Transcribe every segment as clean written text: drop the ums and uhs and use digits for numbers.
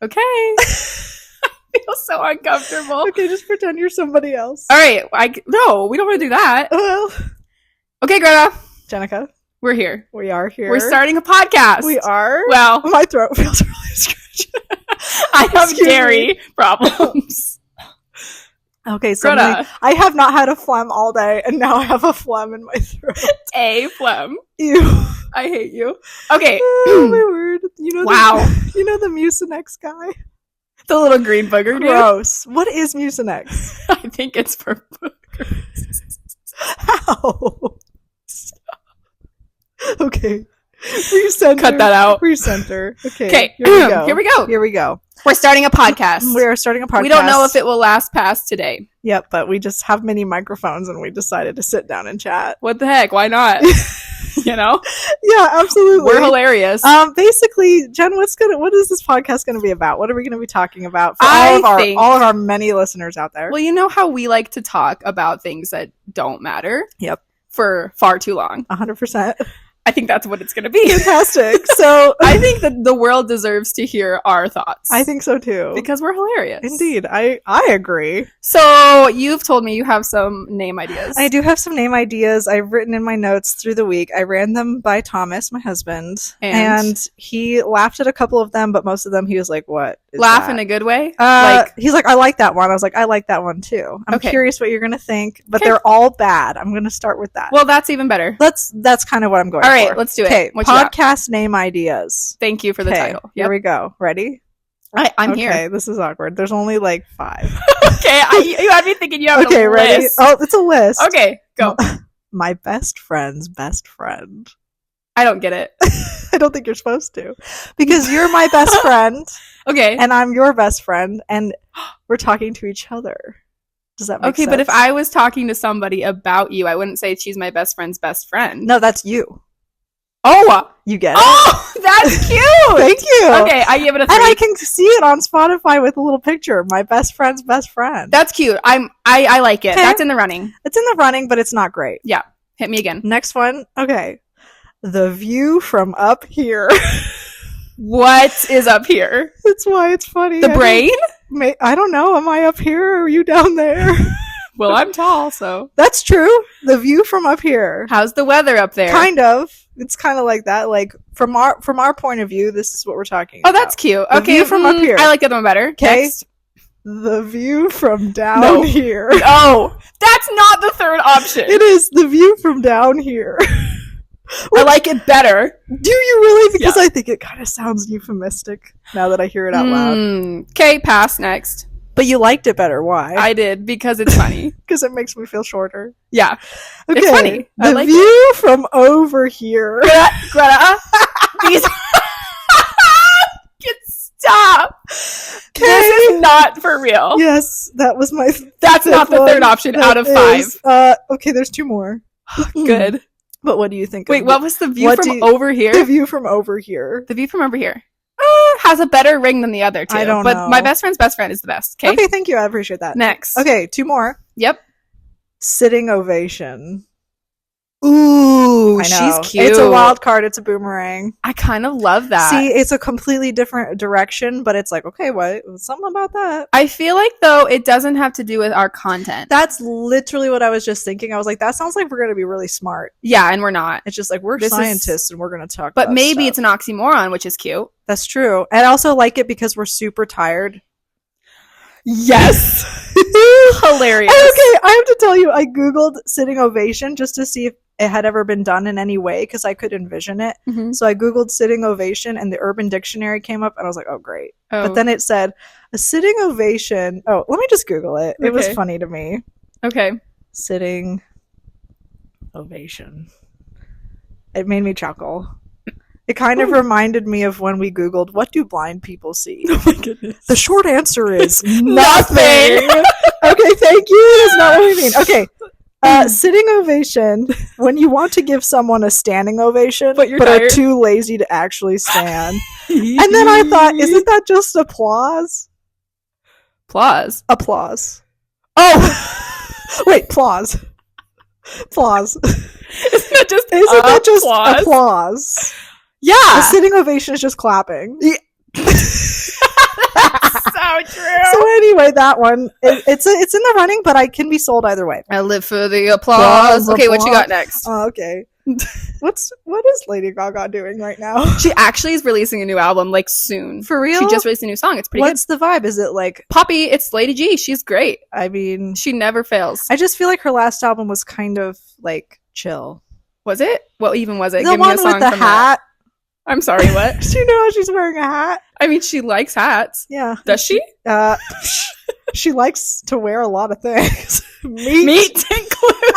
Okay. I feel so uncomfortable. Okay, just pretend you're somebody else. All right. No, we don't want to do that. Well, okay, Greta. Jenica, we're here. we are here. We're starting a podcast. We are. Well, my throat feels really scratchy. I have dairy problems. Okay, so I have not had a phlegm all day, and now I have a phlegm in my throat. A phlegm. Ew. I hate you. Okay. Oh, my word. You know wow. You know the Mucinex guy? The little green booger dude? Gross. What is Mucinex? I think it's for boogers. How? Okay. Recenter. Cut that out. Recenter. Okay. Okay. Here we go. Here we go. We're starting a podcast. We are starting a podcast. We don't know if it will last past today. Yep, but we just have mini microphones and we decided to sit down and chat. What the heck? Why not? You know? Yeah, absolutely. We're hilarious. Basically, Jen, what is this podcast going to be about? What are we going to be talking about for all of our many listeners out there? Well, you know how we like to talk about things that don't matter? Yep. For far too long. 100%. I think that's what it's going to be. Fantastic. So I think that the world deserves to hear our thoughts. I think so too. Because we're hilarious. Indeed. I agree. So you've told me you have some name ideas. I do have some name ideas. I've written in my notes through the week. I ran them by Thomas, my husband. And he laughed at a couple of them, but most of them he was like, what is Laugh that? In a good way? He's like, I like that one. I was like, I like that one too. I'm curious what you're going to think, but they're all bad. I'm going to start with that. Well, that's even better. That's kind of what I'm going for. All right, let's do it. Okay, podcast name ideas. Thank you for the title. Yep. Here we go. Ready? I'm here. Okay, this is awkward. There's only like 5. Okay, you had me thinking you have a ready? list. Oh, it's a list. Okay, go. My best friend's best friend. I don't get it. I don't think you're supposed to. Because you're my best friend. Okay. And I'm your best friend, and we're talking to each other. Does that make sense? Okay, but if I was talking to somebody about you, I wouldn't say she's my best friend's best friend. No, that's you. Oh! You get it? Oh! That's cute! Thank you! Okay, I give it a 3. And I can see it on Spotify with a little picture. My best friend's best friend. That's cute. I like it. Okay. That's in the running. It's in the running, but it's not great. Yeah. Hit me again. Next one. Okay. The view from up here. What is up here? That's why it's funny. The brain? I don't know. Am I up here or are you down there? Well, I'm tall, so. That's true. The view from up here. How's the weather up there? Kind of. It's kind of like that. Like, from our point of view, this is what we're talking about. Oh, that's cute. The view from up here. I like the other one better. Okay. Next. The view from down here. Oh, that's not the third option. It is the view from down here. I like it better. Do you really? Because I think it kind of sounds euphemistic now that I hear it out loud. Okay, pass. Next. But you liked it better. Why? I did, because it's funny. Because it makes me feel shorter. Yeah. Okay. It's funny. The view from over here. Greta. These... Stop. Okay. This is not for real. Yes, that was my... That's not the third option out of 5. Okay, there's 2 more. Good. But what do you think? Wait, what was the view from over here? The view from over here. The view from over here has a better ring than the other 2. I don't know. But my best friend's best friend is the best. Okay, thank you. I appreciate that. Next. Okay, 2 more. Yep. Sitting ovation. Ooh, she's cute. It's a wild card. It's a boomerang. I kind of love that. See, it's a completely different direction, but it's like, okay, what? Something about that. I feel like, though, it doesn't have to do with our content. That's literally what I was just thinking. I was like, that sounds like we're going to be really smart. Yeah, and we're not. It's just like, we're scientists and we're going to talk But about maybe stuff. it's an oxymoron, which is cute. That's true. And I also like it because we're super tired. Yes. Hilarious. Okay, I have to tell you, I Googled sitting ovation just to see if it had ever been done in any way because I could envision it. Mm-hmm. So I Googled sitting ovation and the Urban Dictionary came up and I was like, oh, great. Oh. But then it said a sitting ovation. Oh, let me just Google it. Okay. It was funny to me. Okay. Sitting ovation. It made me chuckle. It kind of reminded me of when we Googled, what do blind people see? Oh my goodness. The short answer is nothing. Okay, thank you. That's not what I mean. Okay. Sitting ovation, when you want to give someone a standing ovation, but are too lazy to actually stand. And then I thought, isn't that just applause? Applause? Applause. Oh! Wait, applause. Applause. Isn't that just applause? Yeah. A sitting ovation is just clapping. Yeah. So true. So anyway, that one, it's in the running, but I can be sold either way. I live for the applause. Okay, what you got next? Oh, okay. What is Lady Gaga doing right now? She actually is releasing a new album like soon. For real? She just released a new song. It's pretty What's the vibe? Is it like poppy? It's Lady G. She's great. I mean, she never fails. I just feel like her last album was kind of like chill. Was it? What even was it? The Give one me a song with the from hat. I'm sorry, what? Do you know how she's wearing a hat? I mean, she likes hats. Yeah. Does she? She likes to wear a lot of things. Meat included.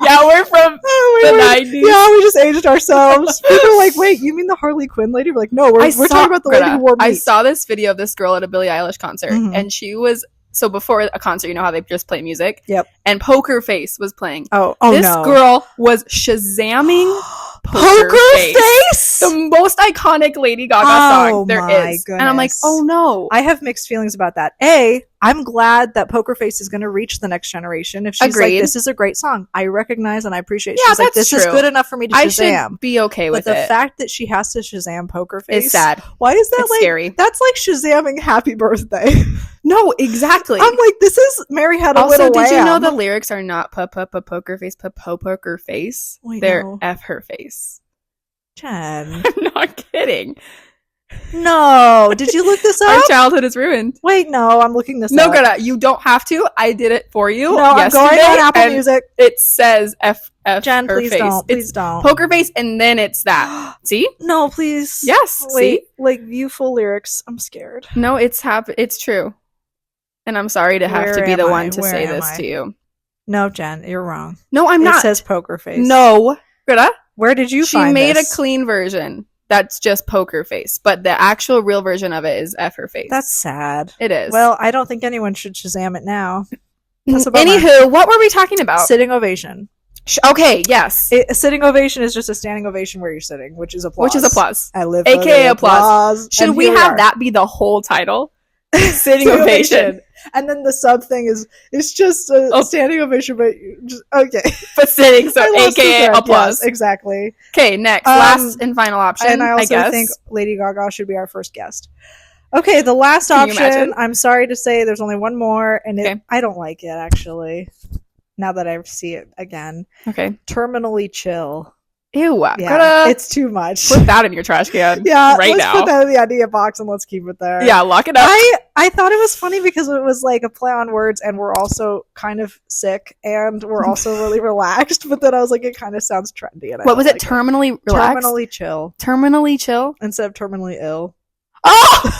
Yeah, we're from the 90s. Yeah, we just aged ourselves. People are like, wait, you mean the Harley Quinn lady? We're like, no, we're talking about the lady who wore meat. I saw this video of this girl at a Billie Eilish concert, and she was... So before a concert, you know how they just play music? Yep. And Poker Face was playing. This girl was Shazamming Poker Face? The most iconic Lady Gaga song there is. Goodness. And I'm like, oh no. I have mixed feelings about that. I'm glad that Poker Face is going to reach the next generation. If she's like, this is a great song, I recognize and I appreciate. She's like, this is good enough for me to Shazam. I should be okay with it. But the fact that she has to Shazam Poker Face is sad. Why is that? It's like scary? That's like Shazamming Happy Birthday. No, exactly. I'm like, this is Mary Had a Little Lamb. Also, did you know the lyrics are not poker face, poker face? They're F her face. Jen. I'm not kidding. No. Did you look this up? Our childhood is ruined. Wait, no, I'm looking this up. No, Greta, you don't have to. I did it for you. No, I'm going on Apple Music. It says F Jen, her please face. Don't. Please don't. Poker face, and then it's that. See? No, please. Yes. Wait, see? Like view full lyrics. I'm scared. No, it's true. And I'm sorry to have to be the one to say this to you. No, Jen, you're wrong. No, I'm not. It says Poker Face. No. Greta? Where did you find this? She made a clean clean version. That's just Poker Face. But the actual real version of it is F her face. That's sad. It is. Well, I don't think anyone should Shazam it now. Anywho, what were we talking about? Sitting ovation. Okay, yes. A sitting ovation is just a standing ovation where you're sitting, which is applause. I live AKA applause. Should we have that be the whole title? Sitting ovation. And then the sub thing it's just a standing ovation, but just okay. But sitting, so AKA applause. Yes, exactly. Okay, next, last and final option. And I also think Lady Gaga should be our first guest. Okay, the last option. I'm sorry to say, there's only one more, and I don't like it actually. Now that I see it again. Okay. Terminally chill. Ew. Yeah, it's too much. Put that in your trash can. Yeah, right now. Let's put that in the idea box and let's keep it there. Yeah, lock it up. I thought it was funny because it was like a play on words, and we're also kind of sick, and we're also really relaxed. But then I was like, it kind of sounds trendy. And what was it? Terminally relaxed? Terminally chill. Terminally chill? Instead of terminally ill. Oh!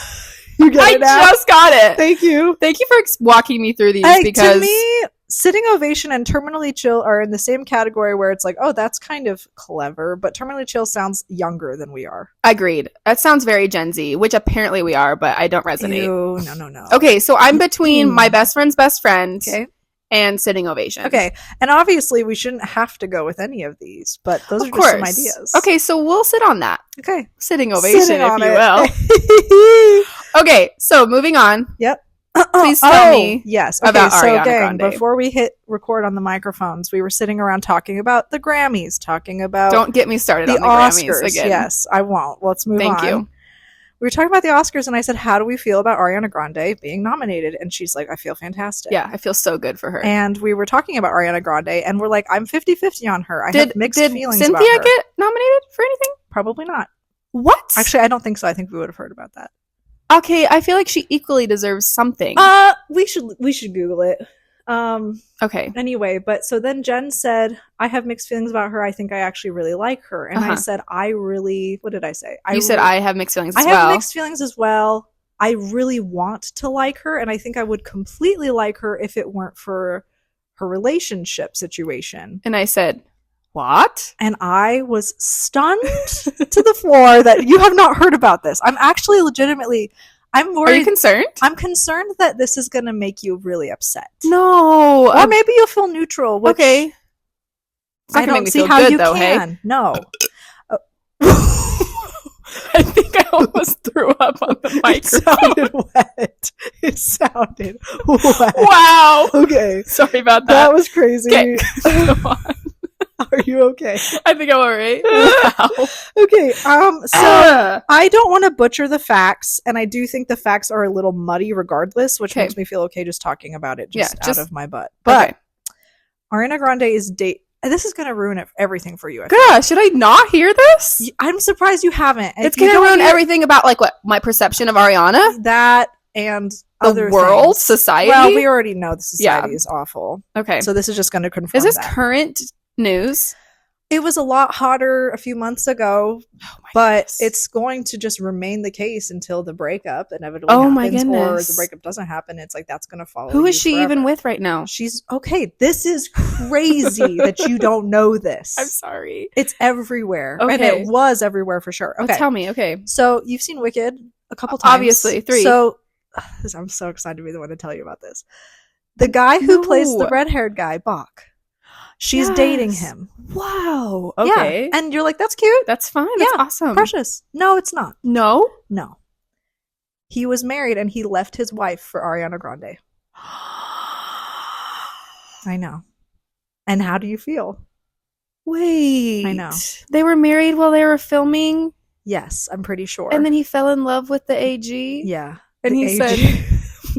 You get it now? I just got it. Thank you. Thank you for walking me through these because... To me, sitting ovation and terminally chill are in the same category where it's like, oh, that's kind of clever, but terminally chill sounds younger than we are. Agreed. That sounds very Gen Z, which apparently we are, but I don't resonate. Ew, no. Okay, so I'm between my best friend's best friend and sitting ovation. Okay, and obviously we shouldn't have to go with any of these, but those are just some ideas. Okay, so we'll sit on that. Okay. Sitting ovation, if you will. Okay, so moving on. Yep. Please tell me about Ariana gang, Grande. Before we hit record on the microphones, we were sitting around talking about the Grammys, talking about Don't get me started on the Oscars. Grammys again. Yes, I won't. Let's move on. Thank you. We were talking about the Oscars, and I said, how do we feel about Ariana Grande being nominated? And she's like, I feel fantastic. Yeah, I feel so good for her. And we were talking about Ariana Grande, and we're like, I'm 50-50 on her. I have mixed feelings Cynthia about her. Did Cynthia get nominated for anything? Probably not. What? Actually, I don't think so. I think we would have heard about that. Okay, I feel like she equally deserves something. We should Google it. Okay. Anyway, but so then Jen said, I have mixed feelings about her. I think I actually really like her. And I said, what did I say? You said I have mixed feelings as well. I have mixed feelings as well. I really want to like her, and I think I would completely like her if it weren't for her relationship situation. And I said, what? And I was stunned to the floor that you have not heard about this. I'm actually legitimately... I'm worried. Are you concerned? I'm concerned that this is going to make you really upset. No. Or maybe you'll feel neutral. Which okay. I don't see how you can. Hey? No. I think I almost threw up on the microphone. It sounded wet. Wow. Okay. Sorry about that. That was crazy. Okay. Go on. All Are you okay? I think I'm alright. Wow. Okay, so I don't want to butcher the facts, and I do think the facts are a little muddy regardless, which makes me feel okay just talking about it just out of my butt. But Ariana Grande is this is going to ruin everything for you. Gosh, should I not hear this? I'm surprised you haven't. It's going to ruin everything about, like, what? My perception of Ariana? That and other world, things. Society? Well, we already know the society is awful. Okay. So this is just going to confirm Is this current news? It was a lot hotter a few months ago, but it's going to just remain the case until the breakup inevitably happens. My goodness. Or the breakup doesn't happen. It's like that's going to follow. Who is she even with right now? She's okay. This is crazy that you don't know this. I'm sorry. It's everywhere. Okay. And it was everywhere for sure. Okay. Tell me. Okay. So you've seen Wicked a couple times. Obviously. 3. So I'm so excited to be the one to tell you about this. The guy who plays the red-haired guy, Bach. She's dating him. Wow. Okay. Yeah. And you're like, that's cute. That's fine. That's awesome. Precious. No, it's not. No? No. He was married and he left his wife for Ariana Grande. I know. And how do you feel? Wait. I know. They were married while they were filming? Yes, I'm pretty sure. And then he fell in love with the AG? Yeah. And he said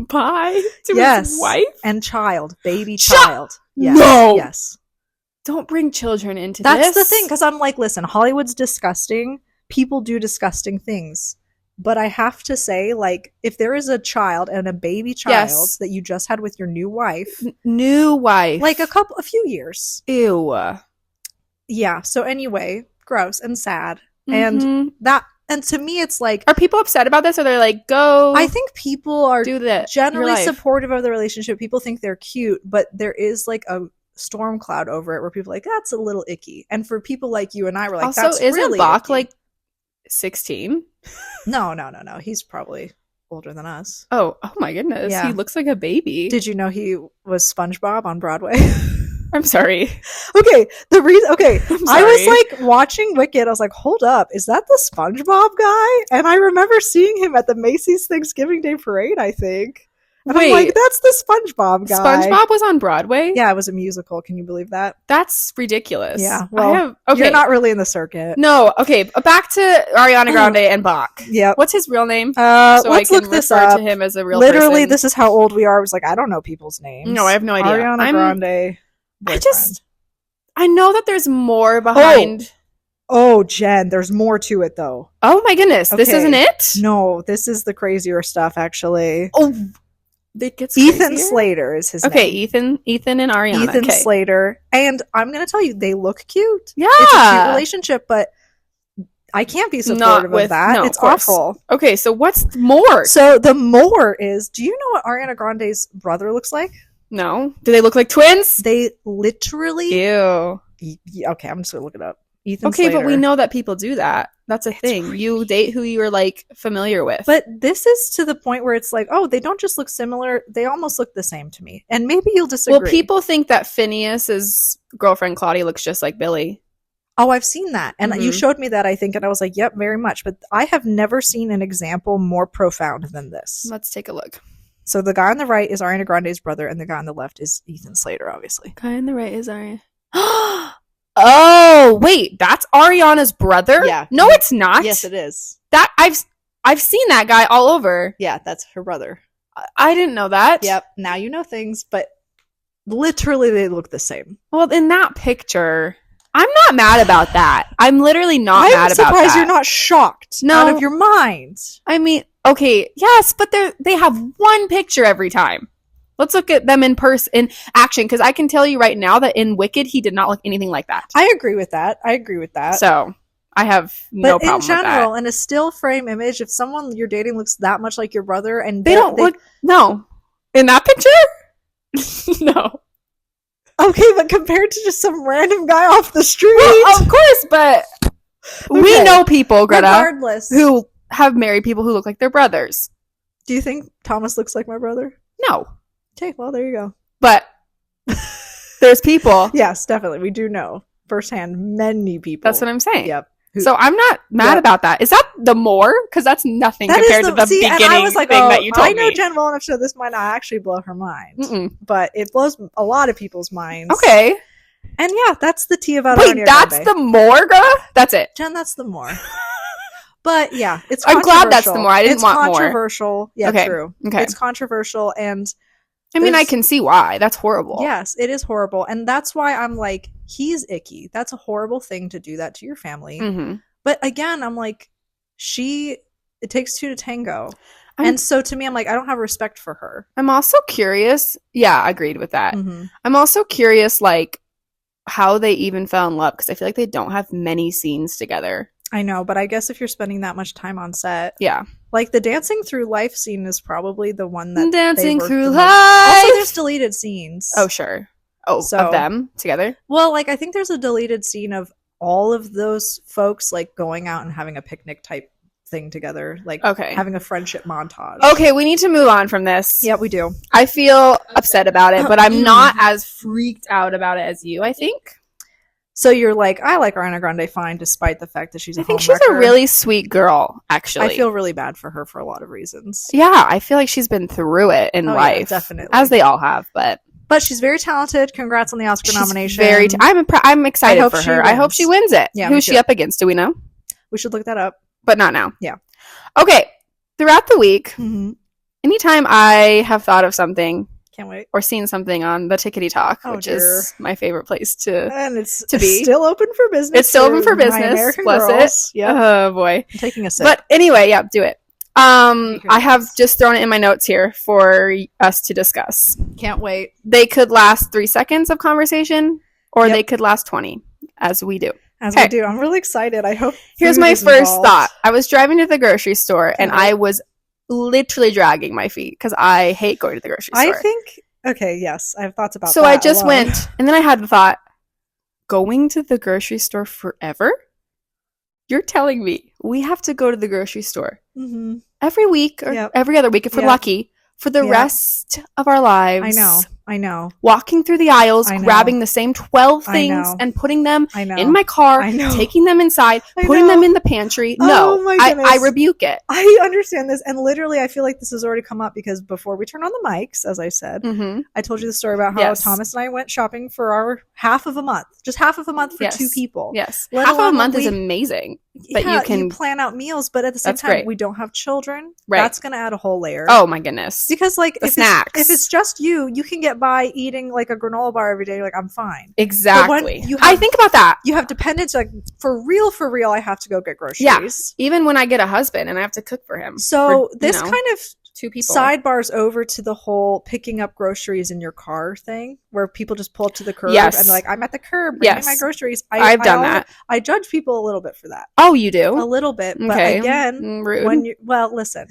bye to his wife? And child. Baby child. Yes. No. Yes. Don't bring children into this. That's the thing, because I'm like, listen, Hollywood's disgusting. People do disgusting things. But I have to say, like, if there is a child and a baby child that you just had with your new wife. Like a few years. Ew. Yeah. So anyway, gross and sad. And to me, it's like. Are people upset about this? Or they're like, go. I think people are generally supportive of the relationship. People think they're cute, but there is like a storm cloud over it where people are like, that's a little icky. And for people like you and I, we're like, also, that's really Bach icky. Like 16? No. He's probably older than us. Oh my goodness. Yeah. He looks like a baby. Did you know he was SpongeBob on Broadway? I'm sorry. Okay, I was like watching Wicked. I was like, hold up, is that the SpongeBob guy? And I remember seeing him at the Macy's Thanksgiving Day Parade, I think. And I'm like, that's the SpongeBob guy. SpongeBob was on Broadway? Yeah, it was a musical. Can you believe that? That's ridiculous. Yeah. Well, you're not really in the circuit. No. Okay. Back to Ariana Grande and Bach. Yeah. What's his real name? Let's look this up. To him as a real Literally, person. This is how old we are. I was like, I don't know people's names. No, I have no idea. Ariana Grande. Boyfriend. I know that there's more behind. Oh, Jen, there's more to it though. Oh my goodness. Okay. This isn't it? No, this is the crazier stuff actually. Oh. It gets Ethan crazier? Slater is his name. Okay, Ethan and Ariana. Ethan Slater. And I'm going to tell you, they look cute. Yeah. It's a cute relationship, but I can't be supportive of that. No, it's awful. Okay, so what's more? So the more is, do you know what Ariana Grande's brother looks like? No. Do they look like twins? They literally... Ew. Okay, I'm just going to look it up. Ethan Slater. But we know that people do that. That's a thing. Really you date who you are like familiar with. But this is to the point where it's like, oh, they don't just look similar. They almost look the same to me. And maybe you'll disagree. Well, people think that Phineas's girlfriend Claudia looks just like Billy. Oh, I've seen that. And you showed me that, I think. And I was like, yep, very much. But I have never seen an example more profound than this. Let's take a look. So the guy on the right is Ariana Grande's brother. And the guy on the left is Ethan Slater, obviously. Guy on the right is Ariana. Oh, wait, that's Ariana's brother? Yeah. No, it's not. Yes, it is. That I've seen that guy all over. Yeah, that's her brother. I didn't know that. Yep. Now you know things, but literally they look the same. Well, in that picture, I'm not mad about that. I'm literally not mad about that. I'm surprised you're not shocked out of your mind. I mean, okay, yes, but they have one picture every time. Let's look at them in action, because I can tell you right now that in Wicked, he did not look anything like that. I agree with that. So, I have no problem with that. But in general, in a still frame image, if someone you're dating looks that much like your brother, and they don't look... No. In that picture? No. Okay, but compared to just some random guy off the street... Well, of course, but we know people, Greta, regardless, who have married people who look like their brothers. Do you think Thomas looks like my brother? No. Okay, well, there you go. But there's people. Yes, definitely. We do know firsthand many people. That's what I'm saying. Yep. So I'm not mad about that. Is that the more? Because that's nothing compared to the beginning and I was like, thing that you told me. I know Jen well enough so this might not actually blow her mind. But it blows a lot of people's minds. Okay. And yeah, that's the tea about Wait, Ariana that's Grande. the more, girl? That's it. Jen, that's the more. But yeah, it's I'm glad that's the more. I didn't want more. It's controversial. Yeah, okay. true. Okay. It's controversial, and I mean, I can see why. That's horrible. Yes, it is horrible. And that's why I'm like, he's icky. That's a horrible thing to do that to your family. Mm-hmm. But again, I'm like, it takes two to tango. And so to me, I'm like, I don't have respect for her. I'm also curious. Yeah, I agreed with that. Mm-hmm. I'm also curious, like, how they even fell in love, because I feel like they don't have many scenes together. I know, but I guess if you're spending that much time on set. Yeah. Like, the dancing through life scene is probably the one that dancing through life. Also, there's deleted scenes. Oh, sure. Oh, so, of them together? Well, like, I think there's a deleted scene of all of those folks, like, going out and having a picnic type thing together. Like, having a friendship montage. Okay, we need to move on from this. Yeah, we do. I feel upset about it, but I'm not as freaked out about it as you, I think. So you're like, I like Ariana Grande fine, despite the fact that she's a I think she's a really sweet girl, actually. I feel really bad for her for a lot of reasons. Yeah, I feel like she's been through it in life. Yeah, definitely. As they all have, but she's very talented. Congrats on the Oscar nomination. I'm excited for her. I hope she wins it. Yeah, who's she up against? Do we know? We should look that up. But not now. Yeah. Okay. Throughout the week, anytime I have thought of something, can't wait, or seen something on the Tickety Talk, which is my favorite place to be. Still open for business. It's still open for business. Bless it. Yep. Oh boy. I'm taking a sip. But anyway, yeah, do it. I have just thrown it in my notes here for us to discuss. Can't wait. They could last 3 seconds of conversation, or they could last 20, as we do. We do. I'm really excited. I hope. Here's my first thought. I was driving to the grocery store, and I was literally dragging my feet because I hate going to the grocery store. I think. Okay. Yes, I have thoughts about. So I just went, and then I had the thought: going to the grocery store forever? You're telling me we have to go to the grocery store every week or every other week if we're lucky for the rest of our lives? I know. Walking through the aisles, grabbing the same 12 things and putting them in my car, taking them inside, putting them in the pantry. No, I rebuke it. I understand this. And literally, I feel like this has already come up because before we turn on the mics, as I said, I told you the story about how Thomas and I went shopping for our half of a month. Just half of a month for 2 people. Yes. Half of a month is amazing. But you plan out meals, but at the same time, we don't have children. Right. That's going to add a whole layer. Oh my goodness. Because like if it's just you can get by eating like a granola bar every day. You're like, I'm fine. Exactly. I think about that. You have dependents. Like for real, I have to go get groceries. Yeah. Even when I get a husband and I have to cook for him. So this kind of 2 people sidebars over to the whole picking up groceries in your car thing, where people just pull up to the curb and they're like, I'm at the curb bringing my groceries. I've done that. I judge people a little bit for that. Oh, you do? A little bit. But again, rude. Listen.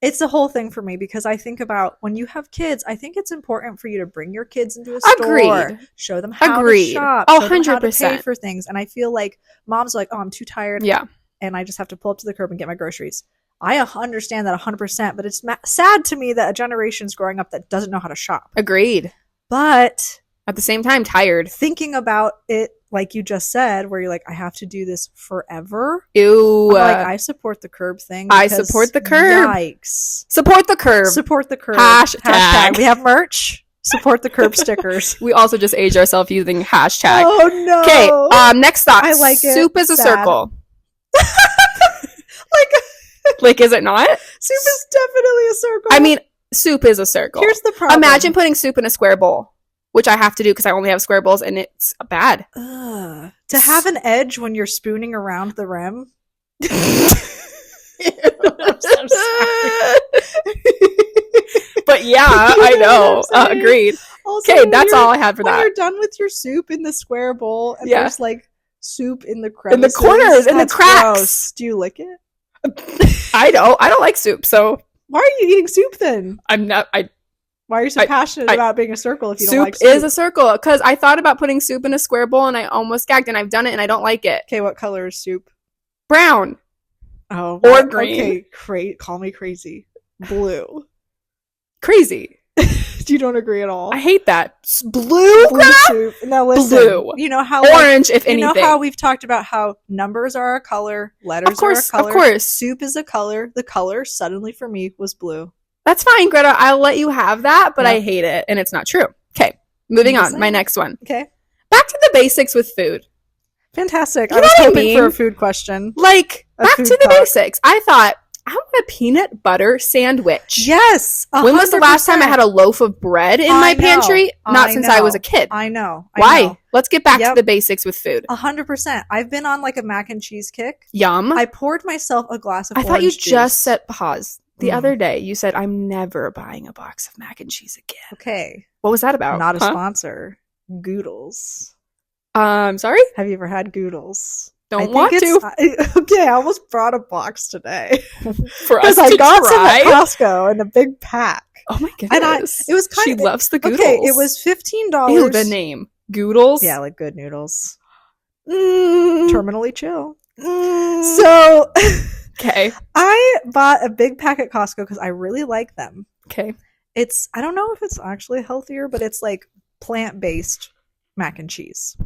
It's the whole thing for me because I think about when you have kids, I think it's important for you to bring your kids into a store, show them how to shop, oh, show them 100%. how to pay for things. And I feel like moms are like, oh, I'm too tired. Yeah. And I just have to pull up to the curb and get my groceries. I understand that 100%, but it's sad to me that a generation's growing up that doesn't know how to shop. Agreed. But at the same time, tired. Thinking about it, like you just said, where you're like, I have to do this forever. Ew. I support the curb thing. I support the curb. Yikes. Support the curb. Support the curb. Hashtag. We have merch. Support the curb stickers. We also just aged ourselves using hashtag. Oh, no. Okay, next thought. I like it. Soup is a circle. Like, is it not? Soup is definitely a circle. I mean, soup is a circle. Here's the problem. Imagine putting soup in a square bowl, which I have to do because I only have square bowls, and it's bad. To have an edge when you're spooning around the rim. I'm so sorry. But yeah, I know. Agreed. Okay, that's all I had for that. When you're done with your soup in the square bowl, and there's like soup in the crevices, in the corners, in the cracks. Gross. Do you lick it? I don't like soup, so why are you eating soup then? Why are you so passionate about being a circle if you don't like soup? Soup is a circle, because I thought about putting soup in a square bowl and I almost gagged, and I've done it and I don't like it. Okay, what color is soup? Brown. Oh, or green. Okay, call me crazy. Blue. Crazy. You don't agree at all? I hate that. Blue soup. Now listen. Blue. You know how orange, if anything. You know how we've talked about how numbers are a color, letters are a color. Of course. Soup is a color. The color suddenly for me was blue. That's fine, Greta. I'll let you have that, but I hate it, and it's not true. Okay, moving on. My next one. Okay. Back to the basics with food. Fantastic. I was hoping for a food question. Like, back to the basics. I thought, I want a peanut butter sandwich. Yes. 100%. When was the last time I had a loaf of bread in my pantry? Not since I was a kid. I know. Why? Let's get back to the basics with food. 100%. I've been on like a mac and cheese kick. Yum. I poured myself a glass of orange juice. I thought you just said pause. The other day, you said, I'm never buying a box of mac and cheese again. Okay. What was that about? Not a sponsor. Goodles. Sorry? Have you ever had Goodles? Don't want to. Okay, I almost brought a box today. For us to try? Because I got some at Costco in a big pack. Oh my goodness. It was kind of... She loves the Goodles. Okay, it was $15. Ew, the name. Goodles? Yeah, like good noodles. Terminally chill. So... Okay. I bought a big pack at Costco because I really like them. Okay. I don't know if it's actually healthier, but it's like plant-based mac and cheese.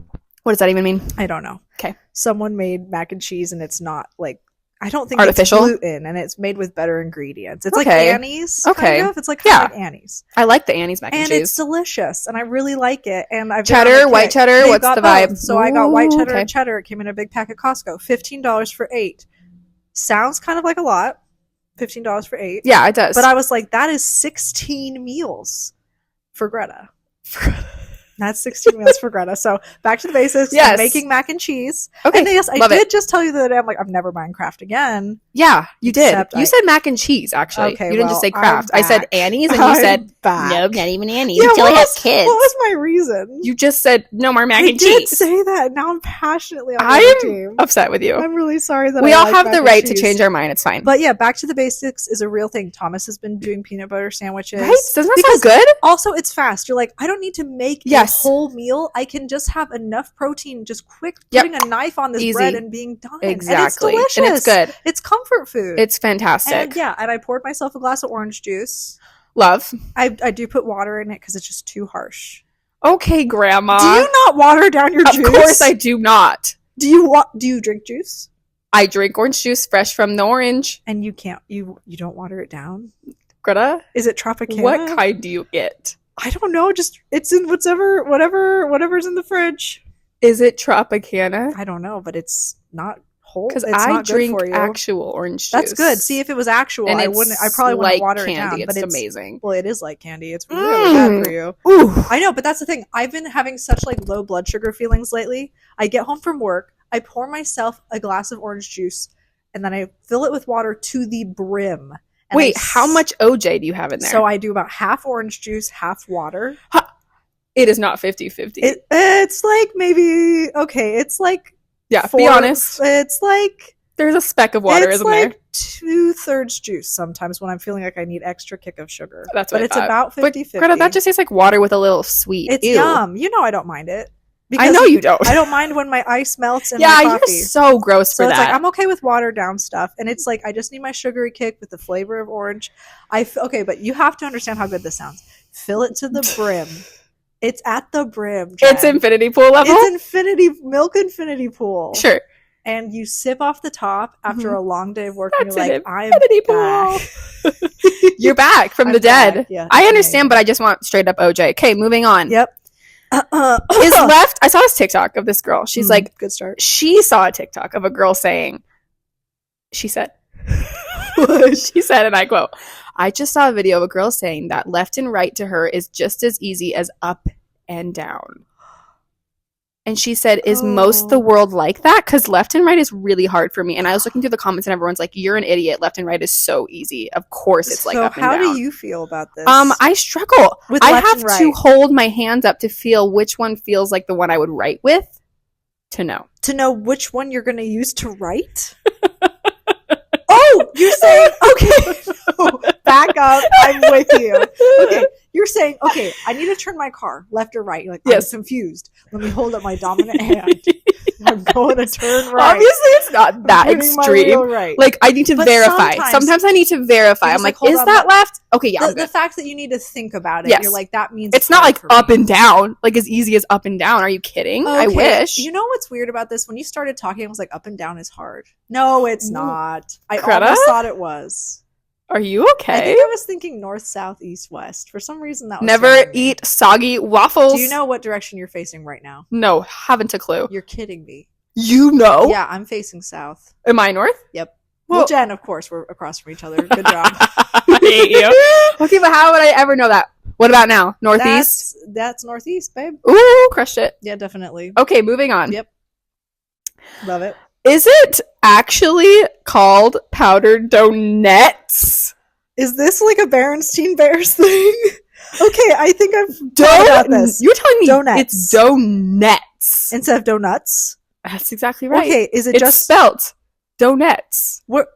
What does that even mean? I don't know. Okay. Someone made mac and cheese and it's not like, I don't think artificial? It's gluten and it's made with better ingredients. It's like Annie's. Okay. Kind of. It's like Annie's. I like the Annie's mac and cheese. And it's delicious and I really like it. And I've cheddar, white cheddar, what's the vibe? So I got white cheddar and cheddar. It came in a big pack at Costco. $15 for 8. Sounds kind of like a lot. $15 for 8. Yeah, it does. But I was like, that is 16 meals for Greta. That's 16 meals for Greta. So back to the basics. Yes. I'm making mac and cheese. Okay. And yes, I did just tell you that I'm like, I'm never buying Kraft again. Yeah, you did. You said mac and cheese, actually. Okay, you didn't just say Kraft. I said Annie's and you said, no, not even Annie's. Yeah, until I have kids. What was my reason? You just said no more mac and cheese. I did say that. Now I'm passionately on the team. I'm upset with you. I'm really sorry that we all have the right to change our mind. It's fine. But yeah, back to the basics is a real thing. Thomas has been doing peanut butter sandwiches. Right? Doesn't that sound good? Also, it's fast. You're like, I don't need to make a whole meal. I can just have enough protein, just putting a knife on this bread and being done. Exactly. And it's delicious. And it's good. It's comfort food. It's fantastic. And I poured myself a glass of orange juice. Love. I do put water in it because it's just too harsh. Okay, Grandma. Do you not water down your juice? Of course I do not. Do you drink juice? I drink orange juice fresh from the orange. And you don't water it down? Greta? Is it Tropicana? What kind do you get? I don't know. Just it's in whatever's in the fridge. Is it Tropicana? I don't know, but it's not whole. Because I drink actual orange juice. That's good. See, if it was actual, and I probably wouldn't water it down. But it's amazing. Well, it is like candy. It's really bad for you. Ooh. I know, but that's the thing. I've been having such like low blood sugar feelings lately. I get home from work, I pour myself a glass of orange juice, and then I fill it with water to the brim. Wait, how much OJ do you have in there? So I do about half orange juice, half water. It is not 50-50. It's like maybe, okay, it's like... Yeah, be honest. It's like... There's a speck of water, isn't there? It's like 2/3 juice sometimes when I'm feeling like I need extra kick of sugar. That's what it's about 50-50. Greta, that just tastes like water with a little sweet. It's yum. You know I don't mind it. I know you don't. I don't mind when my ice melts in my coffee. You're so gross for that. So it's like, I'm okay with watered down stuff. And it's like, I just need my sugary kick with the flavor of orange. Okay, but you have to understand how good this sounds. Fill it to the brim. It's at the brim, Jen. It's infinity pool level? It's milk infinity pool. Sure. And you sip off the top after a long day of work. That's and you're like, I'm back. You're back from the dead. Yeah, I understand, but I just want straight up OJ. Okay, moving on. Yep. Is left. I saw this TikTok of this girl. She's like, good start. She saw a TikTok of a girl saying, she said, she said, and I quote, I just saw a video of a girl saying that left and right to her is just as easy as up and down. And she said, is most the world like that? Because left and right is really hard for me. And I was looking through the comments and everyone's like, you're an idiot. Left and right is so easy. Of course it's like up and down. So how do you feel about this? I struggle. With I left have and right. to hold my hands up to feel which one feels like the one I would write with to know. To know which one you're going to use to write? You're saying, okay, back up. I'm with you. Okay, you're saying, okay, I need to turn my car left or right. You're like, yes. I'm confused. Let me hold up my dominant hand. I'm going to turn right. Obviously, it's not that extreme. Right. Like, I need to verify. Sometimes I need to verify. I'm like, is that left? Okay, yeah. The fact that you need to think about it, you're like, that means it's not like up and down, like as easy as up and down. Are you kidding? Okay. I wish. You know what's weird about this? When you started talking, I was like, up and down is hard. No, it's not. I almost thought it was. Are you okay? I think I was thinking north, south, east, west. For some reason, that was never eat soggy waffles. Do you know what direction you're facing right now? No, haven't a clue. You're kidding me. You know? Yeah, I'm facing south. Am I north? Yep. Well, Jen, of course, we're across from each other. Good job. I hate you. Okay, but how would I ever know that? What about now? Northeast? That's northeast, babe. Ooh, crushed it. Yeah, definitely. Okay, moving on. Yep. Love it. Is it actually called powdered donuts? Is this like a Berenstein Bears thing? Okay, I think I've thought about this. You're telling me donuts. It's donuts instead of donuts? That's exactly right. Okay, is it just spelt donuts? What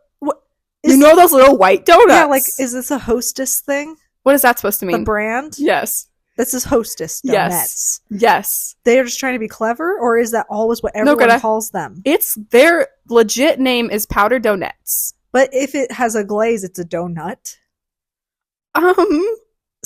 you know those little white donuts? Yeah, like, is this a Hostess thing? What is that supposed to mean? The brand? Yes. This is Hostess donuts. Yes. They're just trying to be clever, or is that always what everyone calls them? It's their legit name is powdered donuts. But if it has a glaze, it's a donut.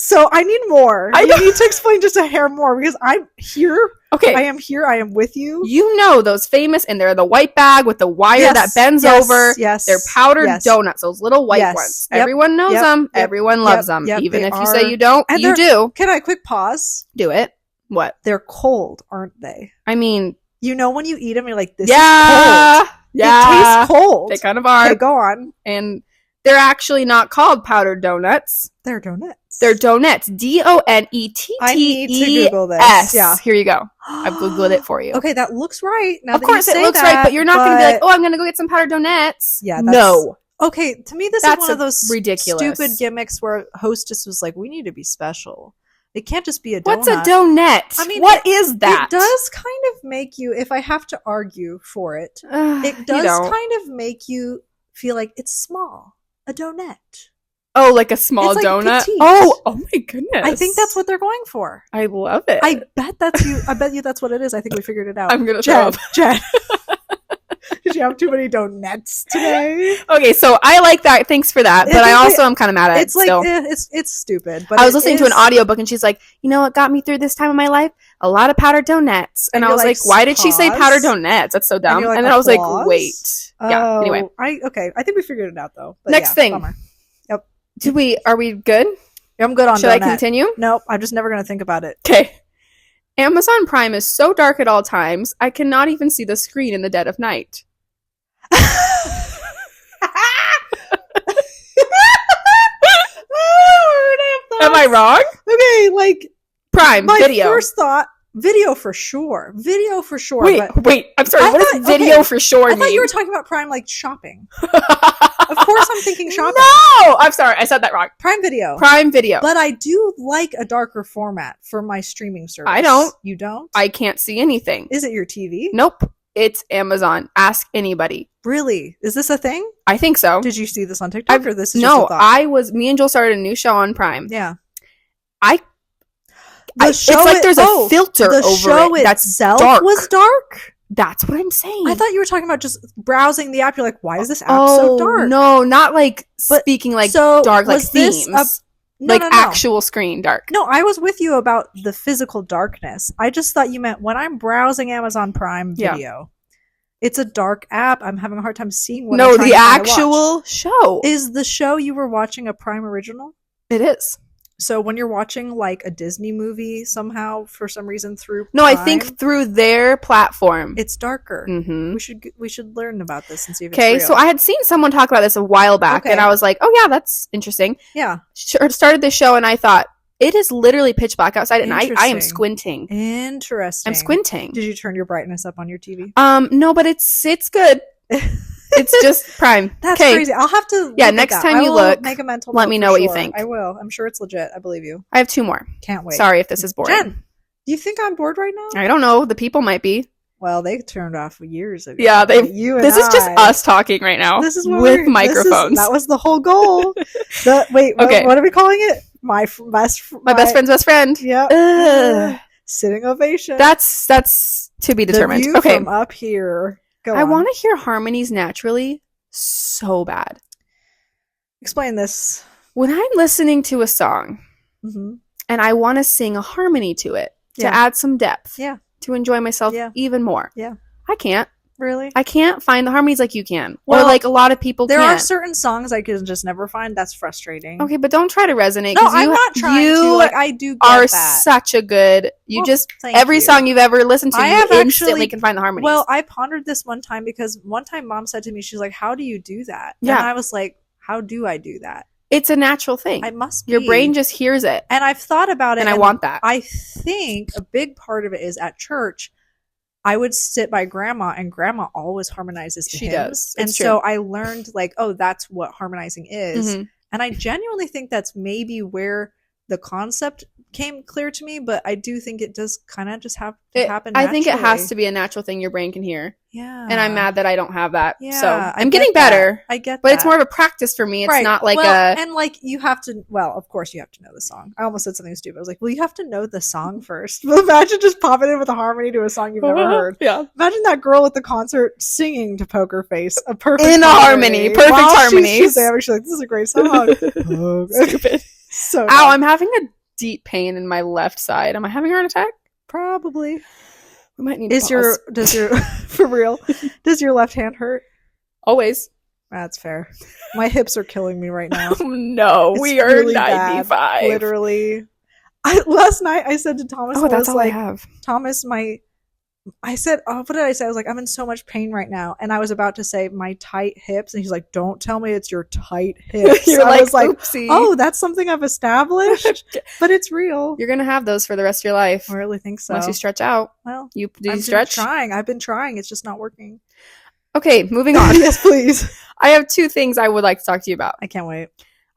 So I need more. You need to explain just a hair more because I'm here. Okay. I am here. I am with you. You know those famous, and they're the white bag with the wire that bends over. Yes. They're powdered donuts, those little white ones. Yep. Everyone knows them. Yep. Everyone loves them. Even if you say you don't, and you do. Can I quick pause? Do it. What? They're cold, aren't they? I mean, you know when you eat them, you're like, this is cold. Yeah. It tastes cold. They kind of are. Okay, go on. And they're actually not called powdered donuts. They're donuts. They're donuts. DONETTES. I need to Google this. Yeah. Here you go. I've Googled it for you. Okay, that looks right. Now of course it looks right, but you're not going to be like, oh, I'm going to go get some powdered donuts. Yeah. No. Okay, to me, this is one of those ridiculous stupid gimmicks where Hostess was like, we need to be special. It can't just be a donut. What's a donut? I mean, what is that? It does kind of make you, if I have to argue for it, it does kind of make you feel like it's small. A donut. Oh, like a small donut? Petite. Oh my goodness. I think that's what they're going for. I love it. I bet you that's what it is. I think we figured it out. I'm going to throw up. Jen. Did you have too many donuts today? Okay, so I like that. Thanks for that. But I also am kind of mad at it. It's like, it's stupid. But I was listening to an audiobook and she's like, you know what got me through this time of my life? A lot of powdered donuts. And I was like, why did she say powdered donuts? That's so dumb. And then I was like, wait. Yeah, anyway. I think we figured it out though. But next thing. Bummer. Yep. Are we good? I'm good on Should I continue? Nope. I'm just never going to think about it. Okay. Amazon Prime is so dark at all times, I cannot even see the screen in the dead of night. Am I wrong? Okay, like Prime video. My first thought, video for sure. Video for sure. Wait. I'm sorry. What does video for sure mean? I thought you were talking about Prime like shopping. Of course I'm thinking shopping. No! I'm sorry. I said that wrong. Prime Video. Prime Video. But I do like a darker format for my streaming service. I don't. You don't? I can't see anything. Is it your TV? Nope. It's Amazon. Ask anybody. Really? Is this a thing? I think so. Did you see this on TikTok or this is just a thought? Me and Joel started a new show on Prime. Yeah. It's like there's a filter over it. The show itself dark. Was dark? That's what I'm saying. I thought you were talking about just browsing the app. You're like, why is this app so dark? No, not like speaking like dark, like themes. Actual screen dark. No, I was with you about the physical darkness. I just thought you meant when I'm browsing Amazon Prime Video, it's a dark app. I'm having a hard time seeing what I'm trying to watch. No, the actual show. Is the show you were watching a Prime original? It is. So when you're watching like a Disney movie somehow for some reason through Prime, no, I think through their platform it's darker. Mm-hmm. We should learn about this and see if it's real. Okay, so I had seen someone talk about this a while back, and I was like, oh yeah, that's interesting. Yeah, started the show, and I thought it is literally pitch black outside, and I am squinting. Interesting. I'm squinting. Did you turn your brightness up on your TV? No, but it's good. It's just Prime. That's crazy. I'll have to. Yeah, next time you look, make a mental. Let me know what you think. I will. I'm sure it's legit. I believe you. I have 2 more. Can't wait. Sorry if this is boring. Jen, do you think I'm bored right now? I don't know. The people might be. Well, they turned off years ago. Yeah, this is just us talking right now. This is with microphones. That was the whole goal. What are we calling it? My best friend's best friend. Yeah. Sitting ovation. That's to be determined. The view from up here. I want to hear harmonies naturally so bad. Explain this. When I'm listening to a song and I want to sing a harmony to it to add some depth, to enjoy myself even more. Yeah. I can't. Really? I can't find the harmonies like you can. Well, or like a lot of people there can't. Are certain songs I can just never find. That's frustrating. Okay, but don't try to resonate. No, I'm not trying to. Like, I do get are that. Such a good... every song you've ever listened to, you instantly can find the harmonies. Well, I pondered this one time because one time Mom said to me, she's like, how do you do that? Yeah. And I was like, how do I do that? It's a natural thing. I must be. Your brain just hears it. And I've thought about it. And I want that. I think a big part of it is at church, I would sit by Grandma, and Grandma always harmonizes to hymns. Does. And so I learned, like, oh, that's what harmonizing is. Mm-hmm. And I genuinely think that's maybe where the concept came clear to me, but I do think it does kind of just have to happen naturally. I think it has to be a natural thing your brain can hear. Yeah. And I'm mad that I don't have that. Yeah, so I'm getting better. I get that. But it's more of a practice for me. It's not like and like you have to, of course you have to know the song. I almost said something stupid. I was like, well, you have to know the song first. Well, imagine just popping in with a harmony to a song you've never heard. Yeah. Imagine that girl at the concert singing to Poker Face. A perfect in harmony. Perfect harmony. She's like, this is a great song. Stupid. So ow, I'm having a deep pain in my left side. Am I having a heart attack? Probably. We might need to does your for real? Does your left hand hurt? Always. That's fair. My hips are killing me right now. No, we are really 95. Bad, literally. Last night I said to Thomas, that's all I have. Thomas, I said, what did I say? I was like, I'm in so much pain right now. And I was about to say my tight hips. And he's like, don't tell me it's your tight hips. I was like, oopsie. Oh, that's something I've established. But it's real. You're going to have those for the rest of your life. I really think so. Once you stretch out. Well, you stretch? I've been trying. It's just not working. Okay, moving on. Yes, please. I have 2 things I would like to talk to you about. I can't wait.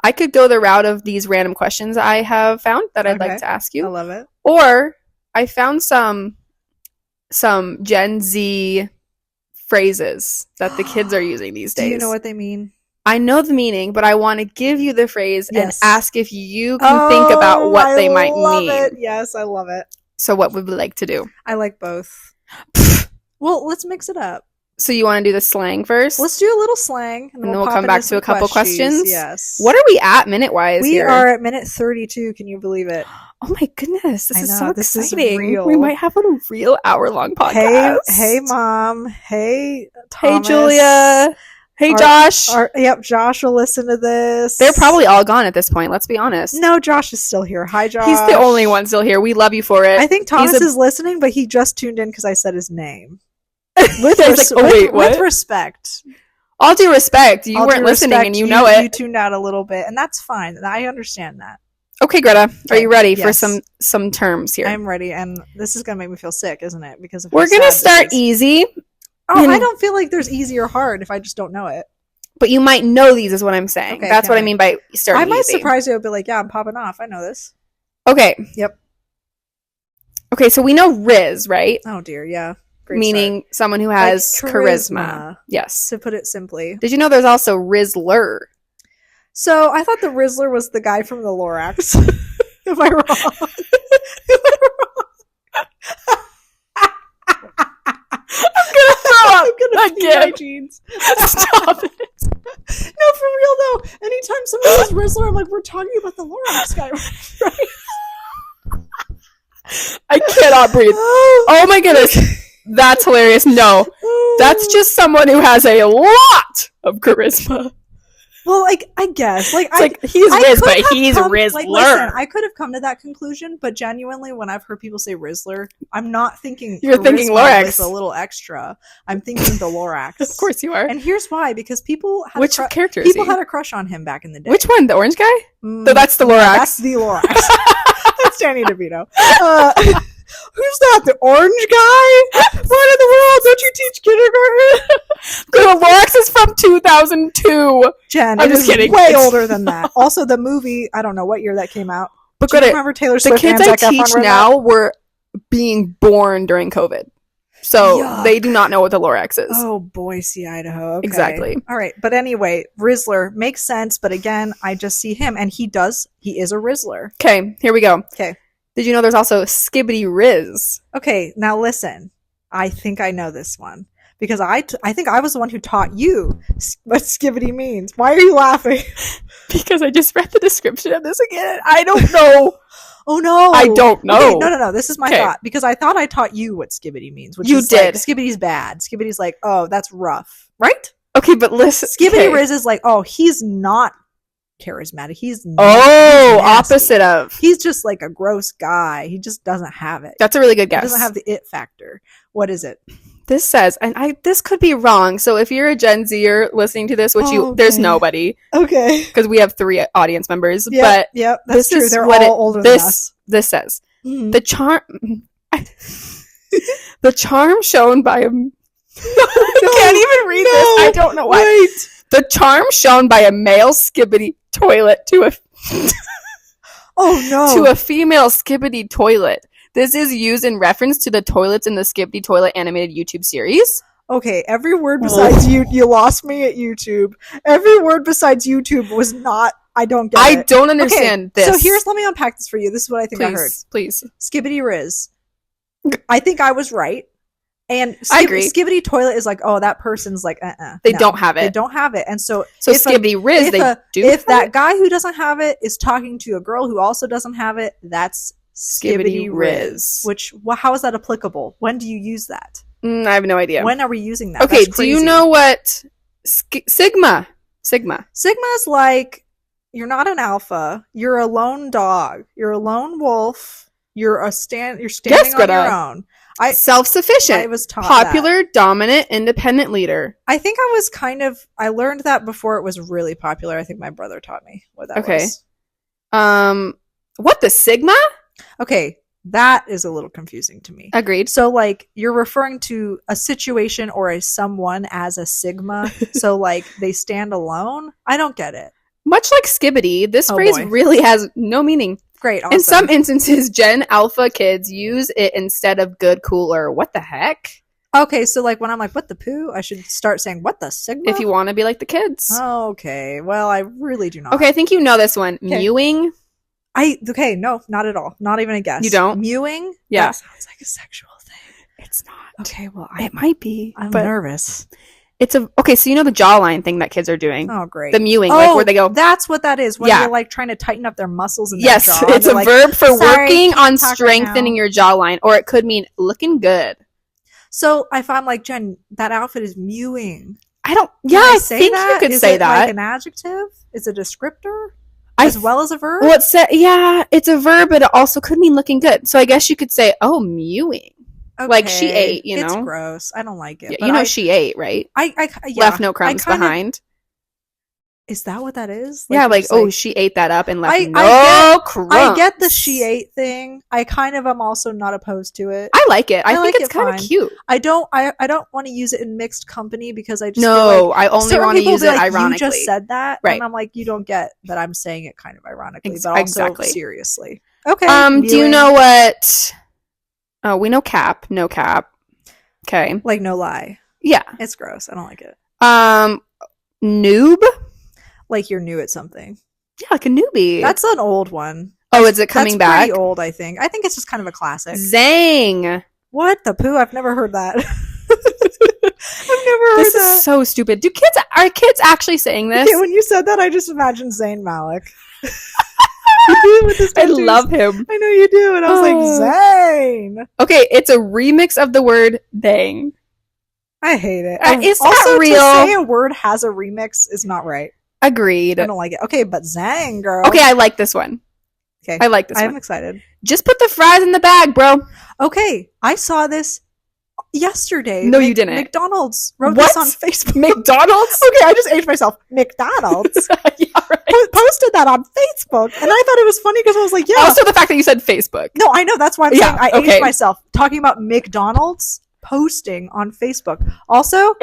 I could go the route of these random questions I have found that I'd like to ask you. I love it. Or I found some Gen Z phrases that the kids are using these days. Do you know what they mean? I know the meaning, but I want to give you the phrase and ask if you can think about what they might mean. It. Yes, I love it. So what would we like to do? I like both. Well, let's mix it up. So you want to do the slang first? Let's do a little slang. And then we'll come back to a couple questions. Yes. What are we at minute-wise here? We are at minute 32. Can you believe it? Oh my goodness. This is so exciting. We might have a real hour-long podcast. Hey, Mom. Hey, Thomas. Hey, Julia. Hey, Josh. Josh will listen to this. They're probably all gone at this point. Let's be honest. No, Josh is still here. Hi, Josh. He's the only one still here. We love you for it. I think Thomas is listening, but he just tuned in because I said his name. With respect. All due respect. You weren't listening and you know it. You tuned out a little bit, and that's fine. I understand that. Okay, Greta. Are you ready for some terms here? I'm ready, and this is going to make me feel sick, isn't it? Because we're going to start easy. Oh, I don't feel like there's easy or hard if I just don't know it. But you might know these is what I'm saying. Okay, that's what I mean by starting easy. I might surprise you and be like, yeah, I'm popping off. I know this. Okay. Yep. Okay, so we know Riz, right? Oh, dear, yeah. Meaning someone who has like charisma. Yes. To put it simply. Did you know there's also Rizzler? So I thought the Rizzler was the guy from the Lorax. Am I wrong? I'm gonna pee my jeans. Stop it. No, for real though. Anytime someone says Rizzler, I'm like, we're talking about the Lorax guy, right? I cannot breathe. Oh my goodness. That's hilarious. No. That's just someone who has a lot of charisma. Well, like, I guess. Like, he's Riz, but he's Rizzler. Like, listen, I could have come to that conclusion, but genuinely, when I've heard people say Rizzler, I'm not thinking you're thinking Lorax with a little extra. I'm thinking the Lorax. Of course you are. And here's why: because people had people had a crush on him back in the day. Which one? The orange guy? No, that's the Lorax. Yeah, that's the Lorax. That's Danny DeVito. Who's that? The orange guy? What in the world? Don't you teach kindergarten? The Lorax is from 2002. Jen, I'm just kidding. Way older than that. Also, the movie, I don't know what year that came out. But do you remember Taylor Swift? The kids I teach now were being born during COVID. So they do not know what the Lorax is. Oh, Boise, Idaho. Okay. Exactly. All right. But anyway, Rizzler makes sense. But again, I just see him. And he is a Rizzler. Okay. Here we go. Okay. Did you know there's also Skibbity Riz? Okay, now listen. I think I know this one. Because I think I was the one who taught you what Skibbity means. Why are you laughing? Because I just read the description of this again. I don't know. Oh no! I don't know. Okay, no. This is my thought, because I thought I taught you what skibbity means. Which you is did. Like, skibbity's bad. Skibbity's like, oh, that's rough, right? Okay, but listen. Skibbity Riz is like, oh, he's not charismatic. He's opposite of. He's just like a gross guy. He just doesn't have it. That's a really good guess. He doesn't have the it factor. What is it? This says, and this could be wrong. So if you're a Gen Zer listening to this, there's nobody. Okay. Because we have 3 audience members. Yep, but that's true. They're all older than us. This says, the charm shown by a... I can't even read this. I don't know why. Wait. The charm shown by a male skibbity toilet to a... oh, no. To a female skibbity toilet. This is used in reference to the toilets in the Skibbity Toilet animated YouTube series. Okay, every word besides you lost me at YouTube. Every word besides YouTube was not, I don't get it. I don't understand this. So let me unpack this for you. This is what I think I heard. Please. Skibbity Riz. I think I was right. And I agree. Skibbity Toilet is like, oh, that person's like, They don't have it. They don't have it. And so Skibbity Riz, they do. If that guy who doesn't have it is talking to a girl who also doesn't have it, that's Skibbity Riz. How is that applicable? When do you use that? I have no idea. When are we using that? Okay, do you know what Sigma is like? You're not an alpha. You're a lone dog. You're a lone wolf. You're standing on your own. Self-sufficient. I was taught popular, dominant, independent leader. I think I learned that before it was really popular. I think my brother taught me what that was. What, the Sigma? Okay, that is a little confusing to me. Agreed. So, like, you're referring to a situation or a someone as a Sigma. So, like, they stand alone? I don't get it. Much like Skibbity, this phrase really has no meaning. Great, awesome. In some instances, Gen Alpha kids use it instead of good, cool, or what the heck. Okay, so, like, when I'm like, what the poo? I should start saying, what the Sigma? If you want to be like the kids. Okay, well, I really do not. Okay, I think you know this one. Okay. Mewing. No, not at all. Not even a guess. You don't? Mewing? Yeah. That sounds like a sexual thing. It's not. Okay, well, it might be. I'm nervous. It's okay, so you know the jawline thing that kids are doing? Oh, great. The mewing, like where they go. That's what that is. When you're like trying to tighten up their muscles in their jaw. It's a verb for working on strengthening your jawline, or it could mean looking good. So if I'm like, Jen, that outfit is mewing. I think you could say that. Like an adjective? Is it a descriptor? As well as a verb? Well, it's a verb, but it also could mean looking good. So I guess you could say, oh, mewing. Okay. Like she ate, you know. It's gross. I don't like it. Yeah, she ate, right? Left no crumbs behind. Is that what that is? Like, she ate that up and left crumbs. I get the she ate thing. I kind of am also not opposed to it. I like it. I think it's kind of cute. I don't want to use it in mixed company because I just I only want to use it ironically. You just said that, right? And I'm like, you don't get that I'm saying it kind of ironically, but also seriously. Okay. Do you know what? Oh, we know cap. No cap. Okay. Like no lie. Yeah. It's gross. I don't like it. Noob. Like you're new at something. Yeah, like a newbie. That's an old one. Oh, is it coming back? Pretty old, I think. I think it's just kind of a classic. Zang. What the poo? I've never heard that. I've never heard this is so stupid. Are kids actually saying this? Okay, when you said that, I just imagined Zayn Malik. I love him. I know you do. And I was like, Zayn. Okay, it's a remix of the word dang. I hate it. It's also, not real. To say a word has a remix is not right. Agreed. I don't like it. Okay, but Zang, girl. Okay, I like this one. Okay. I like this one. I'm excited. Just put the fries in the bag, bro. Okay, I saw this yesterday. No, you didn't. McDonald's wrote this on Facebook. McDonald's? Okay, I just aged myself. McDonald's? Yeah, right. Posted that on Facebook. And I thought it was funny because I was like, yeah. Also the fact that you said Facebook. No, I know. That's why I'm saying I aged myself. Talking about McDonald's posting on Facebook. Also,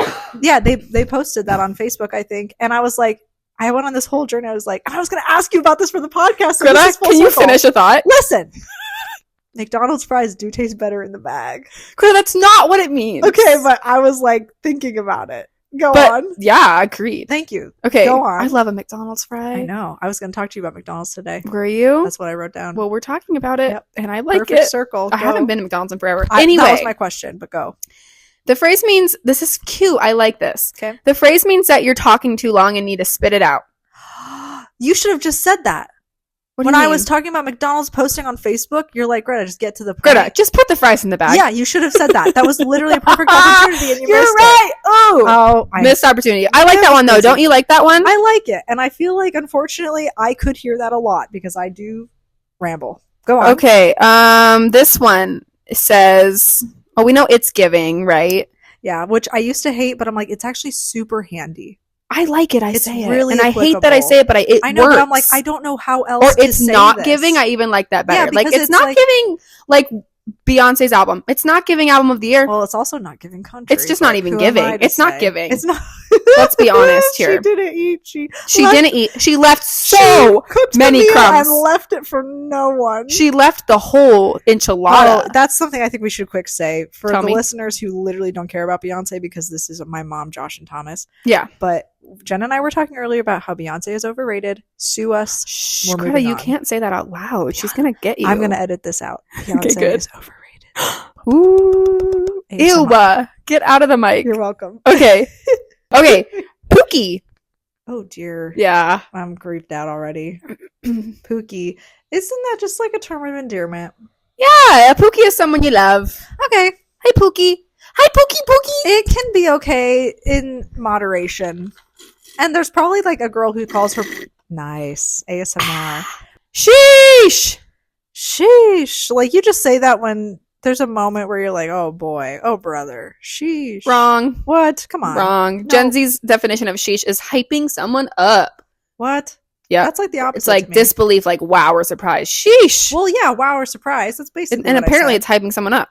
yeah, they posted that on Facebook, I think. And I was like, I went on this whole journey. I was like, I was going to ask you about this for the podcast. Can you finish a thought? Listen. McDonald's fries do taste better in the bag. That's not what it means. Okay, but I was like thinking about it. Go on. Yeah, agreed. Thank you. Okay. Go on. I love a McDonald's fry. I know. I was going to talk to you about McDonald's today. Were you? That's what I wrote down. Well, we're talking about it, and I like Perfect it. circle. I haven't been to McDonald's in forever. Anyway. That was my question, but go. The phrase means, this is cute. I like this. Okay. The phrase means that you're talking too long and need to spit it out. You should have just said that. When I was talking about McDonald's posting on Facebook, you're like, Greta, just get to the point. Greta, just put the fries in the bag. Yeah, you should have said that. That was literally a perfect opportunity, and you You're missed right. it. Oh, missed opportunity. I like that one though. Don't you like that one? I like it, and I feel like, unfortunately, I could hear that a lot because I do ramble. Go on. Okay. This one says, "Oh, we know it's giving, right?" Yeah, which I used to hate, but I'm like, it's actually super handy. I like it. It's say really it, and applicable. I hate that I say it, but I know, works. But I'm like, I don't know how else. Or it's to say not this. giving. I even like that better. Yeah, like it's not giving like Beyonce's album. It's not giving album of the year. Well, it's also not giving country. It's just not even giving. It's not giving. It's not. Let's be honest here. She didn't eat. She didn't eat. She left so many crumbs and left it for no one. She left the whole enchilada. Oh, that's something I think we should quick say for the listeners who literally don't care about Beyonce, because this is my mom, Josh and Thomas. Yeah. But Jen and I were talking earlier about how Beyonce is overrated. Sue us. Shh, Greta, you can't say that out loud. She's going to get you. I'm going to edit this out. Beyonce okay, good. is overrated. Ooh. Ew. Get out of the mic. You're welcome. Okay. Okay. Pookie. Oh, dear. Yeah. I'm creeped out already. Pookie. Isn't that just like a term of endearment? Yeah. A Pookie is someone you love. Okay. Hi, Pookie. Hi, Pookie. It can be okay in moderation. And there's probably like a girl who calls her nice ASMR. Sheesh. Like, you just say that when there's a moment where you're like, oh boy, oh brother, sheesh. Wrong. What? Come on. Wrong. No. Gen Z's definition of sheesh is hyping someone up. What? Yeah. That's like the opposite. It's like disbelief, like wow or surprise. Sheesh. Well, yeah, wow or surprise. That's basically and apparently it's hyping someone up.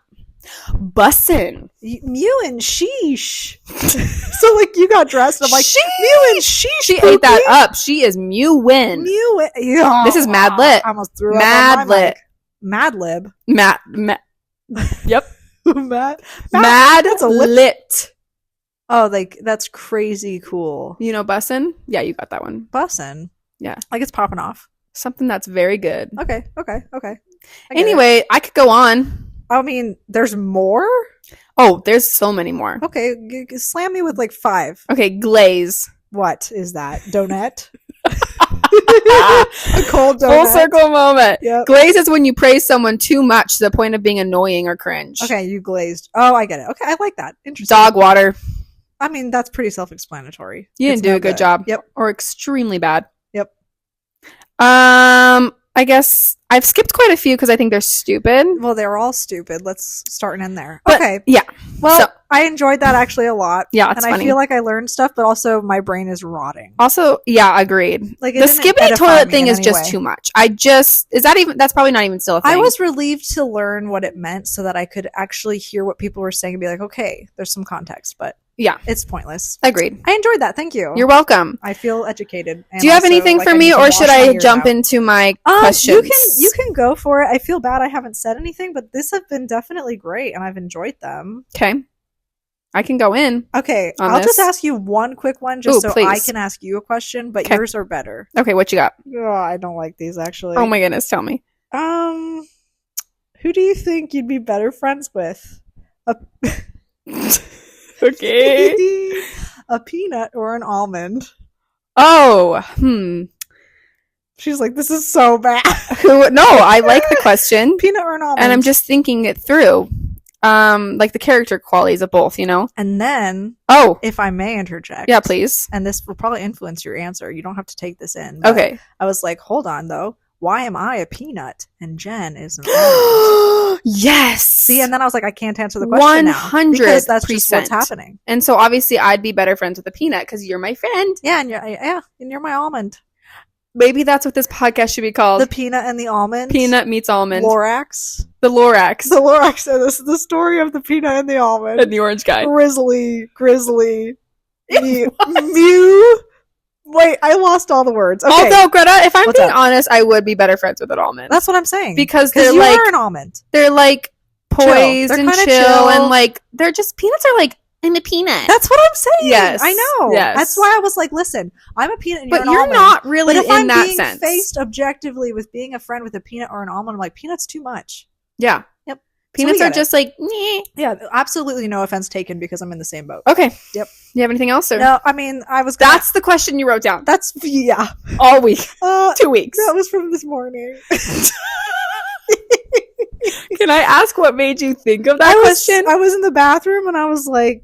Bussin'. Mew and sheesh. So like you got dressed and I'm like, Mew and sheesh. She ate that up. She is Mew-win. Yeah. This is Mad Lit. I almost threw Mad up on my Lit. Mad Lib. Yep. Mad that's a lit. Oh, like that's crazy cool. You know bussin'? Yeah, you got that one. Bussin'. Yeah. Like it's popping off. Something that's very good. Okay. Anyway, I could go on. I mean, there's more? Oh, there's so many more. Okay, slam me with like 5. Okay, glaze. What is that? Donut? A cold donut. Full circle moment. Yep. Glaze is when you praise someone too much to the point of being annoying or cringe. Okay, you glazed. Oh, I get it. Okay, I like that. Interesting. Dog water. I mean, that's pretty self-explanatory. You didn't do a good job. Yep. Or extremely bad. Yep. I guess I've skipped quite a few because I think they're stupid. Well, they're all stupid. Let's start and end there. But, okay. Yeah. Well, I enjoyed that actually a lot. Yeah, it's funny. I feel like I learned stuff, but also my brain is rotting. Also, yeah, agreed. Like the skibbity toilet thing is just too much. That's probably not even still a thing. I was relieved to learn what it meant so that I could actually hear what people were saying and be like, okay, there's some context, but yeah, it's pointless. Agreed. I enjoyed that. Thank you. You're welcome. I feel educated. Do you have anything for me, or should I jump into my questions? You can go for it. I feel bad I haven't said anything, but this have been definitely great, and I've enjoyed them. Okay. I can go in. Okay. I'll just ask you one quick one just so please. I can ask you a question, but yours are better. Okay, what you got? Oh, I don't like these, actually. Oh my goodness, tell me. Who do you think you'd be better friends with? Okay. A peanut or an almond? Oh, She's like, this is so bad. No, I like the question. Peanut or an almond? And I'm just thinking it through. Like the character qualities of both, you know? And then, if I may interject. Yeah, please. And this will probably influence your answer. You don't have to take this in. Okay. I was like, hold on, though. Why am I a peanut and Jen is an almond? Yes. See, and then I was like, I can't answer the question 100%. Because that's just what's happening. And so obviously I'd be better friends with a peanut because you're my friend. Yeah, and you're my almond. Maybe that's what this podcast should be called. The peanut and the almond. Peanut meets almond. Lorax. The Lorax. The Lorax. So this is the story of the peanut and the almond. And the orange guy. Grizzly. Mew. Wait, I lost all the words. Okay. Although, Greta, if I'm being honest, I would be better friends with an almond. That's what I'm saying. Because you are an almond. They're like poised and chill. And like, they're just, peanuts are like, I'm a peanut. That's what I'm saying. Yes. I know. Yes. That's why I was like, listen, I'm a peanut and you're an almond. But you're not really in that I'm being sense. Faced objectively with being a friend with a peanut or an almond, I'm like, peanut's too much. Yeah. Yep. Peanuts are just like, meh. Yeah, absolutely no offense taken because I'm in the same boat. Okay. Yep. You have anything else? Or? No, I mean, That's the question you wrote down. Yeah. All week. 2 weeks. That was from this morning. Can I ask what made you think of that question? I was in the bathroom and I was like...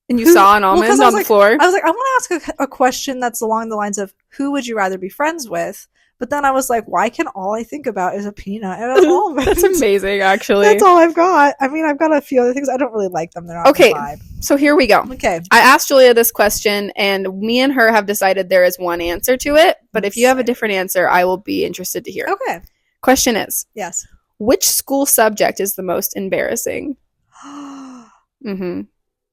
And you saw an almond on the floor? I was like, I want to ask a question that's along the lines of, who would you rather be friends with? But then I was like, why can all I think about is a peanut and an almond? That's amazing, actually. That's all I've got. I mean, I've got a few other things. I don't really like them. They're not okay, my vibe. So here we go. Okay. I asked Julia this question, and me and her have decided there is one answer to it. But if you have a different answer, I will be interested to hear. Okay. Question is, yes, which school subject is the most embarrassing? Mm-hmm.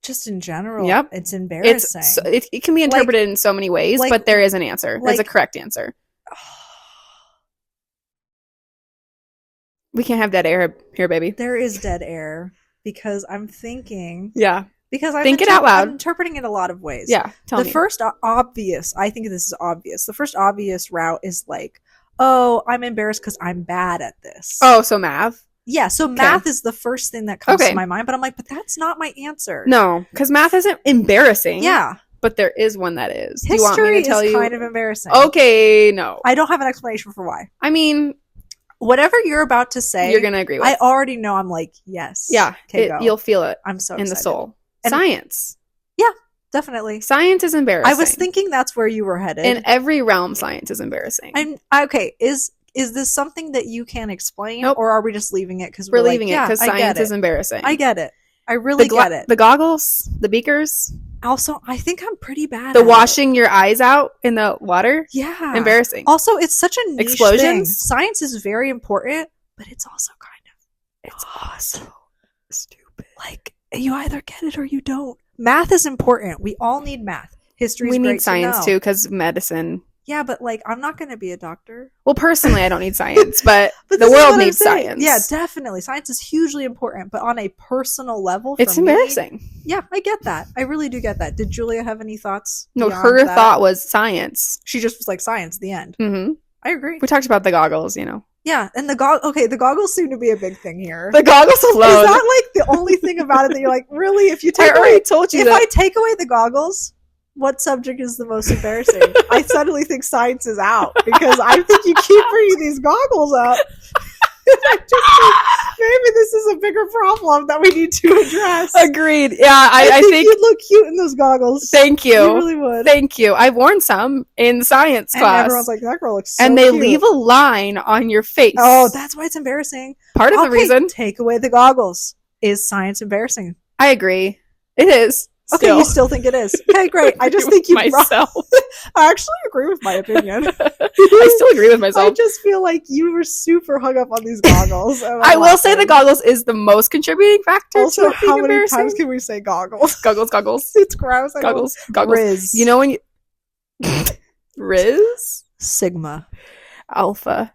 Just in general, yep. It's embarrassing. It can be interpreted in so many ways, but there is an answer. There's a correct answer. We can't have dead air here, baby. There is dead air because I'm thinking. Yeah. Because think it out loud. I'm interpreting it a lot of ways. Yeah. Tell me. The first obvious, I think this is obvious. The first obvious route is like, oh, I'm embarrassed because I'm bad at this. Oh, so math? Yeah, so math is the first thing that comes to my mind, but I'm like, but that's not my answer. No, because math isn't embarrassing. Yeah. But there is one that is. History Do you want me to tell is you? Kind of embarrassing. Okay, no. I don't have an explanation for why. I mean, whatever you're about to say, you're going to agree with. I already know. I'm like, yes. Yeah, you'll feel it. I'm so in excited. The soul. And science. Yeah, definitely. Science is embarrassing. I was thinking that's where you were headed. In every realm, science is embarrassing. Okay, is this something that you can explain? Nope. Or are we just leaving it because we're leaving it because science is embarrassing? I get it. I really get it. The goggles, the beakers. Also, I think I'm pretty bad at washing your eyes out in the water. Yeah. Embarrassing. Also, it's such a niche explosions. Thing. Science is very important, but it's also it's also stupid. Like, you either get it or you don't. Math is important. We all need math. History is great. We need science too because medicine. Yeah, but like, I'm not going to be a doctor. Well, personally, I don't need science, but the world needs science. Yeah, definitely. Science is hugely important, but on a personal level, it's embarrassing. Yeah, I get that. I really do get that. Did Julia have any thoughts? No, her thought was science. She just was like, science, the end. Mm-hmm. I agree. We talked about the goggles, Yeah, and the goggles seem to be a big thing here. The goggles alone. Is that like the only thing about it that you're like, really? If you take told you if I take away the goggles, what subject is the most embarrassing? I suddenly think science is out because I think you keep bringing these goggles up. I just think maybe this is a bigger problem that we need to address. Agreed. Yeah, I think you'd look cute in those goggles. Thank you. You really would. Thank you. I've worn some in science class. And everyone's like, that girl looks so And they cute. leave a line on your face. Oh, that's why it's embarrassing. Part of the reason. Take away the goggles. Is science embarrassing? I agree. It is. Okay, you still think it is. Okay, great. I just think you myself. I actually agree with my opinion. I still agree with myself. I just feel like you were super hung up on these goggles. I will say the goggles is the most contributing factor also, to how many times can we say goggles? Goggles. It's gross. Goggles. Riz. You know when you... Riz? Sigma. Alpha.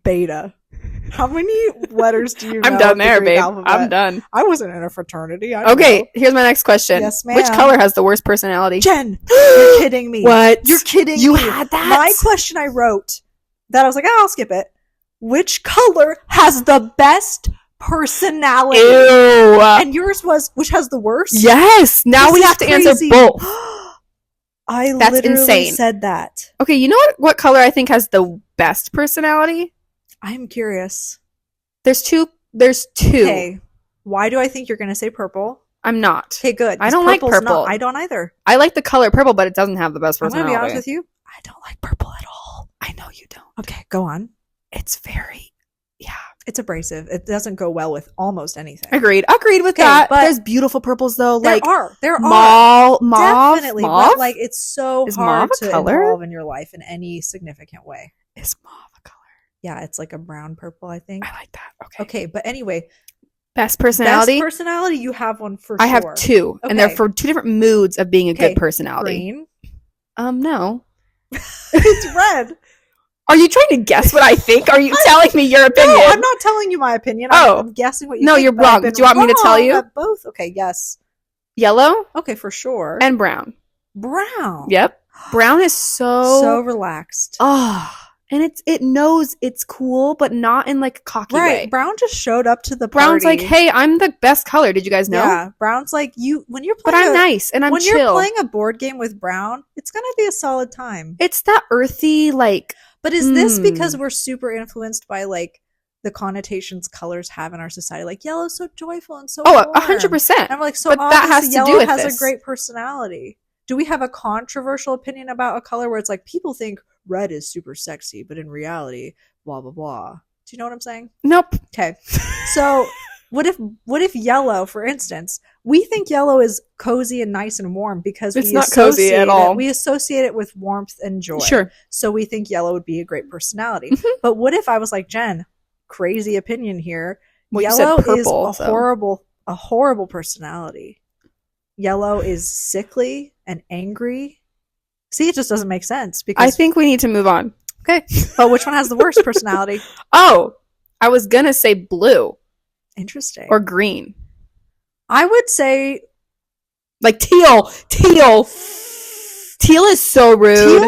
Beta. How many letters do you know? I'm done there, babe. Alphabet? I'm done. I wasn't in a fraternity. Okay, here's my next question. Yes, ma'am. Which color has the worst personality? Jen, you're kidding me. What? You're kidding me. You had that? My question I wrote that I was like, I'll skip it. Which color has the best personality? Ew. And yours was, which has the worst? Yes. Now we have to answer both. That's literally insane. Said that. Okay, you know what color I think has the best personality? I'm curious. There's two. Okay. Why do I think you're going to say purple? I'm not. Okay, good. I don't like purple. I don't either. I like the color purple, but it doesn't have the best personality. I'm going to be honest with you. I don't like purple at all. I know you don't. Okay, go on. It's very, It's abrasive. It doesn't go well with almost anything. Agreed with that. But there's beautiful purples though. There are. Mauve. Definitely. Mauve? But like, it's so hard to involve in your life in any significant way. Is mauve a color? Yeah, it's like a brown purple, I think. I like that. Okay, but anyway. Best personality? Best personality, you have one for I sure. have two. Okay. And they're for two different moods of being a good personality. Green? No. It's red. Are you trying to guess what I think? Are you telling me your opinion? No, I'm not telling you my opinion. I'm guessing what you think. No, you're wrong. Do you want me to tell you? Both? Okay, yes. Yellow? Okay, for sure. And brown. Brown? Yep. Brown is so relaxed. Oh, And it knows it's cool, but not in like a cocky way. Brown just showed up to the party. Brown's like, hey, I'm the best color. Did you guys know? Yeah. Brown's like, when you're playing But I'm nice and I'm when chill. You're playing a board game with Brown, it's going to be a solid time. It's that earthy, like... But is this because we're super influenced by like the connotations colors have in our society? Like yellow's so joyful and so warm. 100%. And I'm like, so but that has to yellow do with has this. A great personality. Do we have a controversial opinion about a color where it's like people think red is super sexy, but in reality, blah blah blah? Do you know what I'm saying? Nope. Okay. So what if yellow, for instance, we think yellow is cozy and nice and warm because it's not cozy at all. We associate it with warmth and joy. Sure. So we think yellow would be a great personality. But what if I was like, Jen, crazy opinion here. Well, yellow purple, is a horrible personality. Yellow is sickly and angry. See, it just doesn't make sense because I think we need to move on. Okay. But which one has the worst personality? Oh, I was gonna say blue. Interesting. Or green. I would say like teal. Teal is so rude.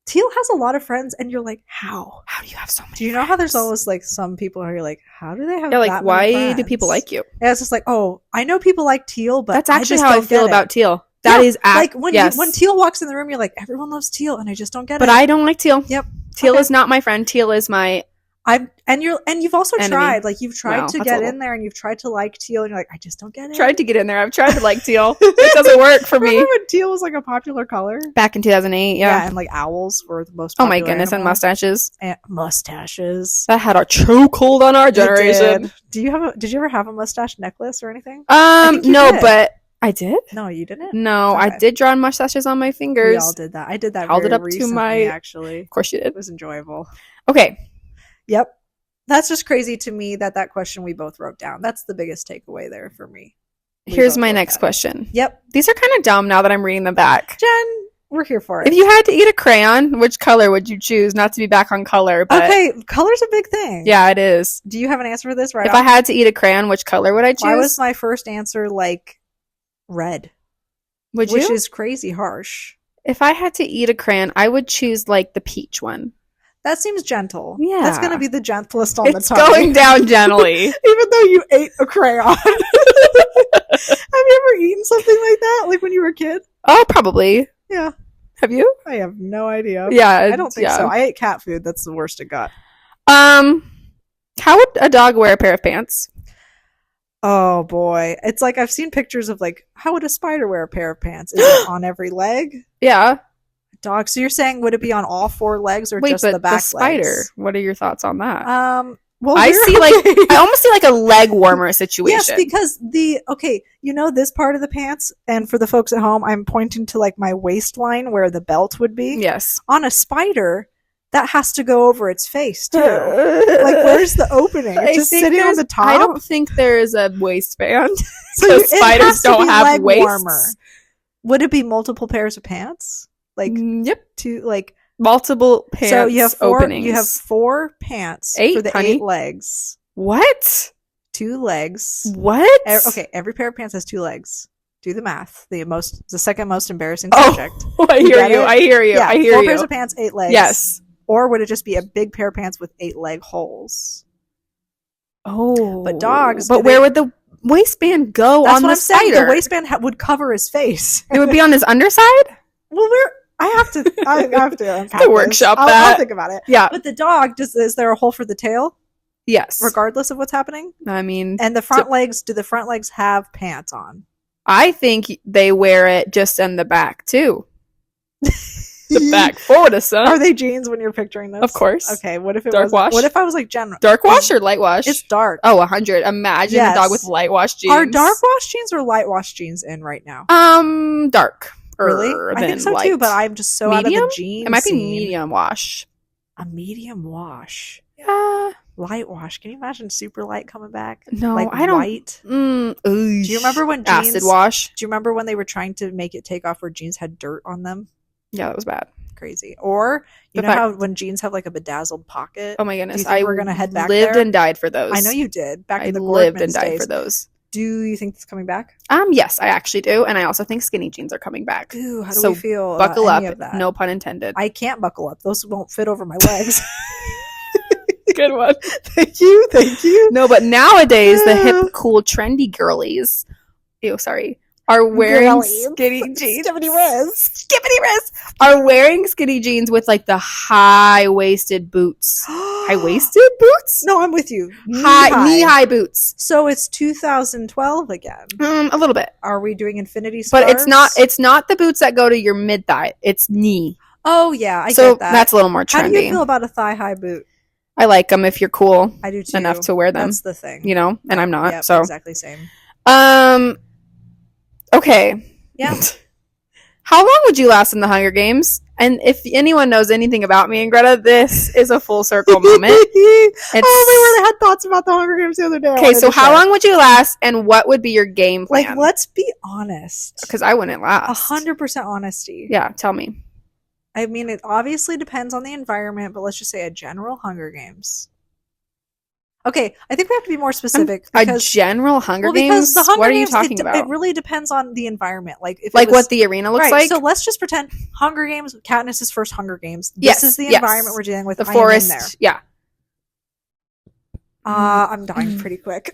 Teal has a lot of friends, and you're like, how do you have so many? Do you know how there's always like some people who are like, how do they have? Yeah, like that why many friends? do people like you? Yeah, it's just like, oh, I know people like Teal, but that's actually how I feel about Teal. That is like when Teal walks in the room, you're like, everyone loves Teal, and I just don't get it. But I don't like Teal. Yep, Teal is not my friend. Teal is my. You've also enemy. tried, like you've tried to get in there and you've tried to like Teal and you're like, I just don't get it. Tried to get in there. I've tried to like Teal. It doesn't work for me. Remember when Teal was like a popular color? Back in 2008, yeah. And like owls were the most popular. Oh my goodness, animal. and mustaches. And mustaches. That had a chokehold on our generation. Did you ever have a mustache necklace or anything? No, but I did. No, you didn't? No, okay. I did draw mustaches on my fingers. We all did that. I did that Held it up recently, to my actually. Of course you did. It was enjoyable. Okay. Yep. That's just crazy to me that question we both wrote down. That's the biggest takeaway there for me. Here's my next question. Yep. These are kind of dumb now that I'm reading them back. Jen, we're here for it. If you had to eat a crayon, which color would you choose? Not to be back on color, but... Okay, color's a big thing. Yeah, it is. Do you have an answer for this? Right. If I had to eat a crayon, which color would I choose? Why was my first answer like red? Would you? Which is crazy harsh. If I had to eat a crayon, I would choose like the peach one. That seems gentle. Yeah. That's going to be the gentlest on the tongue. It's going down gently. Even though you ate a crayon. Have you ever eaten something like that? Like when you were a kid? Oh, probably. Yeah. Have you? I have no idea. Yeah. I don't think so. I ate cat food. That's the worst it got. How would a dog wear a pair of pants? Oh boy. It's like I've seen pictures of like, how would a spider wear a pair of pants? Is it on every leg? Yeah. Dog. So you're saying would it be on all four legs or just the back the spider, legs? What are your thoughts on that? Well, I almost see like a leg warmer situation. Yes, because this part of the pants, and for the folks at home, I'm pointing to like my waistline where the belt would be. Yes. On a spider, that has to go over its face too. Like, where's the opening? It's just sitting on the top. I don't think there is a waistband. So spiders don't have waists. Warmer. Would it be multiple pairs of pants? Like, yep. Multiple pants. So you have openings. You have 4 pants for the 8 legs. What? 2 legs. What? Every pair of pants has 2 legs. Do the math. The second most embarrassing subject. Oh, I hear you. Yeah, 4 pairs of pants, 8 legs. Yes. Or would it just be a big pair of pants with 8 leg holes? Oh. But dogs. But where would the waistband go on the spider? Saying. The waistband would cover his face. It would be on his underside? Well, I have to workshop that. I'll think about it. Yeah. But the dog, is there a hole for the tail? Yes. Regardless of what's happening? I mean. And the front legs, do the front legs have pants on? I think they wear it just in the back, too. The back forward of some. Are they jeans when you're picturing this? Of course. Okay, what if it dark was wash? What if I was like Jen? Dark wash or light wash? It's dark. Oh, 100. Imagine a dog with light wash jeans. Are dark wash jeans or light wash jeans in right now? Dark. Really? I think so light. Too, but I'm just so medium? Out of the jeans. It might be medium wash. A medium wash. Yeah. Light wash. Can you imagine super light coming back? No, like I don't. White. Do you remember when jeans, acid wash? Do you remember when they were trying to make it take off where jeans had dirt on them? Yeah, that was bad. Crazy. Or you know how when jeans have like a bedazzled pocket? Oh my goodness! We're gonna head back lived there? and died for those. I know you did. Back in the lived and days. died for those. Do you think it's coming back? Yes, I actually do, and I also think skinny jeans are coming back. Ooh, how do we feel? Buckle up. No pun intended. I can't buckle up. Those won't fit over my legs. Good one. Thank you. No, but nowadays the hip, cool, trendy girlies, are wearing skinny jeans. Skippity Riz are wearing skinny jeans with like the high-waisted boots. High-waisted boots? No, I'm with you. Knee-high boots. So it's 2012 again. A little bit. Are we doing infinity scarves? But it's not the boots that go to your mid-thigh. It's knee. Oh, yeah, I get that. So that's a little more trendy. How do you feel about a thigh-high boot? I like them if you're cool. I do too. Enough to wear them. That's the thing. You know, and I'm not. Yep, so exactly same. Okay. Yeah. How long would you last in the Hunger Games? And if anyone knows anything about me and Greta, this is a full circle moment. We really had thoughts about the Hunger Games the other day. Okay, so how long would you last, and what would be your game plan? Like, let's be honest. Because I wouldn't last. 100% honesty. Yeah, tell me. I mean, it obviously depends on the environment, but let's just say a general Hunger Games. Okay, I think we have to be more specific. A general Hunger Games? The Hunger what are you Games, talking about? It really depends on the environment. Like what the arena looks like? So let's just pretend Hunger Games, Katniss's first Hunger Games. This is the environment we're dealing with. The forest. There. Yeah. I'm dying pretty quick.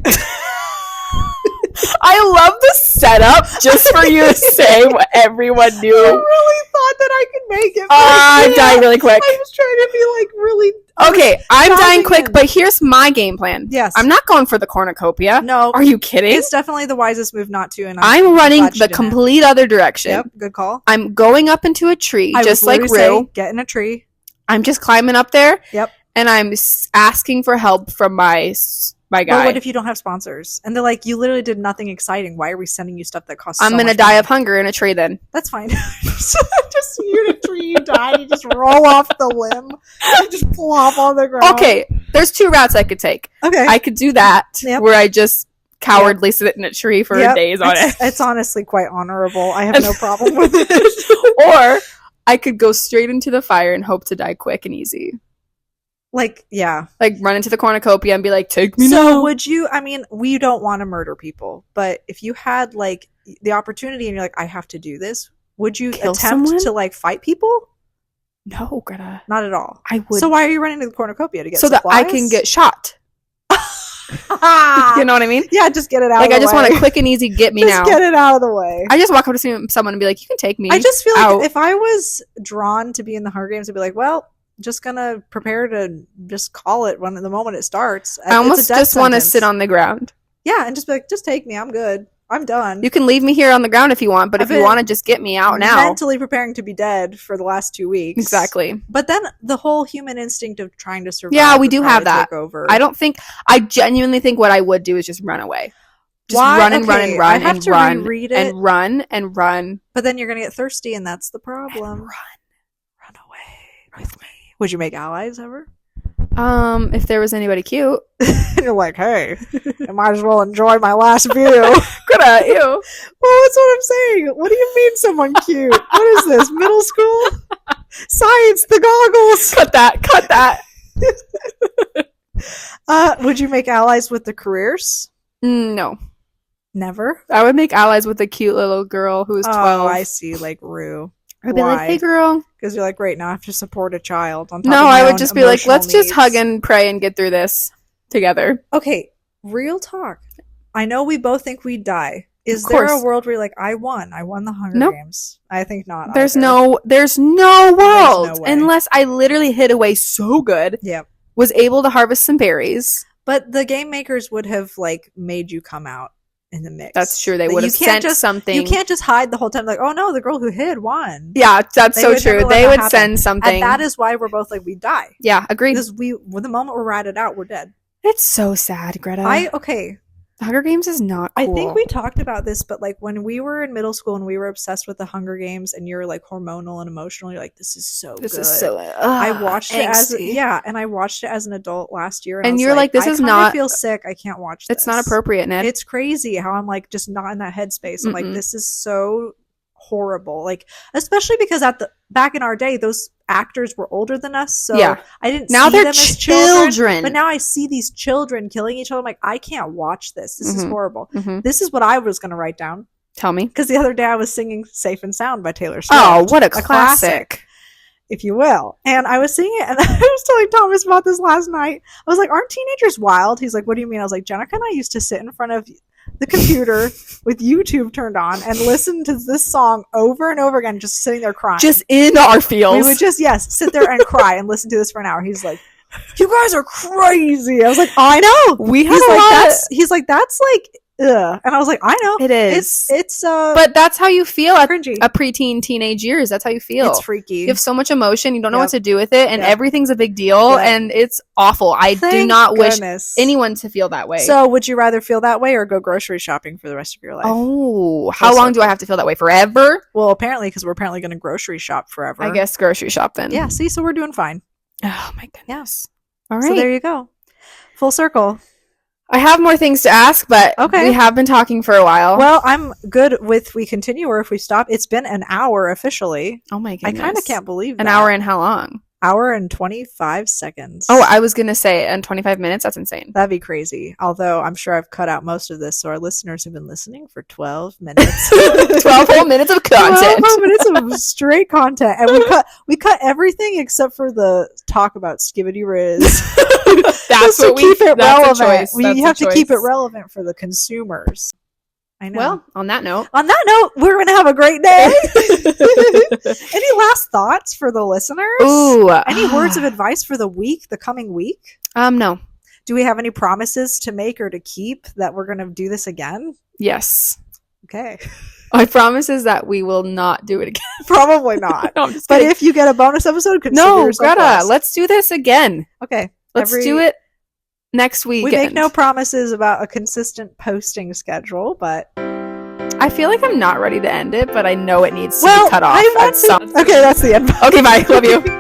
I love the setup just for you to say what everyone knew. I really thought that I could make it. I'm dying really quick. I was trying to be like really. Okay, I'm dying quick, but here's my game plan. Yes. I'm not going for the cornucopia. No. Are you kidding? It's definitely the wisest move not to. And I'm running the complete other direction. Yep, good call. I'm going up into a tree, just like Rue. Get in a tree. I'm just climbing up there. Yep. And I'm asking for help from my guy. Well, what if you don't have sponsors? And they're like, you literally did nothing exciting. Why are we sending you stuff that costs I'm going to die of hunger in a tree then. That's fine. Just you're in a tree, you die, you just roll off the limb, you just plop on the ground. Okay, there's two routes I could take. Okay. I could do that, where I just cowardly sit in a tree for days on it. It's honestly quite honorable. I have no problem with it. Or I could go straight into the fire and hope to die quick and easy. Like, yeah. Like, run into the cornucopia and be like, take me now. So, would you, I mean, we don't want to murder people, but if you had, like, the opportunity and you're like, I have to do this, would you attempt to, like, fight people? No, Greta. Not at all. I would. So, why are you running to the cornucopia? To get supplies? That I can get shot. You know what I mean? Yeah, just get it out of the way. Like, I just want a quick and easy get me now. Just get it out of the way. I just walk up to someone and be like, you can take me I just feel like if I was drawn to be in the Hunger Games, I'd be like, well, just gonna prepare to just call it when the moment it starts. I almost just want to sit on the ground. Yeah, and just be like, just take me. I'm good. I'm done. You can leave me here on the ground if you want, but if you want to just get me out now. Mentally preparing to be dead for the last 2 weeks. Exactly. But then the whole human instinct of trying to survive. Yeah, we do have that. I genuinely think what I would do is just run away. Just run and run and run and run and run and run. But then you're gonna get thirsty, and that's the problem. Run away with me. Would you make allies ever? If there was anybody cute. You're like, hey, I might as well enjoy my last view. Good at you. Well, that's what I'm saying. What do you mean someone cute? What is this, middle school? Science, the goggles. Cut that. Would you make allies with the careers? No. Never? I would make allies with a cute little girl who is 12. Oh, I see, like Rue. I'd be like, hey, girl. Because you're like, great, now I have to support a child. On top no, of my I would just be like, let's needs. just hug and pray and get through this together. Okay, real talk. I know we both think we'd die. Is there a world where you're like, I won the Hunger Games? I think not. There's no world unless I literally hid away so good. Yep. Was able to harvest some berries. But the game makers would have like made you come out in the mix. That's true. They would have sent something. You can't just hide the whole time like, oh no, the girl who hid won. Yeah, that's so true. They would send something. And that is why we're both like, we die. Yeah, agreed. Because the moment we're ratted out, we're dead. It's so sad, Greta. The Hunger Games is not cool. I think we talked about this, but like when we were in middle school and we were obsessed with the Hunger Games and you're like hormonal and emotional, you're like, this is so good. Is so I watched it I watched it as an adult last year. And you're like, this is not. I feel sick. I can't watch this. It's not appropriate, Ned. It's crazy how I'm like just not in that headspace. I'm like, this is so horrible. Like, especially because back in our day, those actors were older than us, so I didn't now see they're them as children. But now I see these children killing each other. I'm like, I can't watch this. This is horrible. This is what I was going to write down. Tell me. Because the other day I was singing Safe and Sound by Taylor Swift. Oh, what a classic, if you will. And I was singing it, and I was telling Thomas about this last night. I was like, aren't teenagers wild? He's like, what do you mean? I was like, Jenica and I used to sit in front of the computer with YouTube turned on and listen to this song over and over again, just sitting there crying. Just in our feels. We would just, sit there and cry and listen to this for an hour. He's like, you guys are crazy. I was like, I know. He's like, that's like, ugh. And I was like, I know. It is. It's but that's how you feel at a preteen, teenage years. That's how you feel. It's freaky. You have so much emotion. You don't know what to do with it. And everything's a big deal. And it's awful. I do not wish anyone to feel that way. So would you rather feel that way or go grocery shopping for the rest of your life? Oh, how long do I have to feel that way? Forever? Well, apparently, because we're apparently going to grocery shop forever. I guess grocery shop then. Yeah, see, so we're doing fine. Oh my goodness. Yeah. All right. So there you go. Full circle. I have more things to ask, but we have been talking for a while. Well, I'm good with we continue or if we stop. It's been an hour officially. Oh my goodness. I kind of can't believe that. An hour and how long? Hour and 25 seconds. Oh, I was going to say, and 25 minutes? That's insane. That'd be crazy. Although I'm sure I've cut out most of this, so our listeners have been listening for 12 minutes. 12 whole minutes of content. 12 whole minutes of straight content. And we cut everything except for the talk about Skibbity Riz. That's what keep it relevant. We have to keep it relevant for the consumers. I know. Well, on that note, we're going to have a great day. Any last thoughts for the listeners? Ooh. Any words of advice for the coming week? No. Do we have any promises to make or to keep that we're going to do this again? Yes. Okay. My promise is that we will not do it again. Probably not. No, I'm just but kidding. if you get a bonus episode, consider Greta, let's do this again. Okay. Let's do it next week. We make no promises about a consistent posting schedule, but I feel like I'm not ready to end it, but I know it needs to be cut off. Okay, that's the end. Okay, bye. Love you.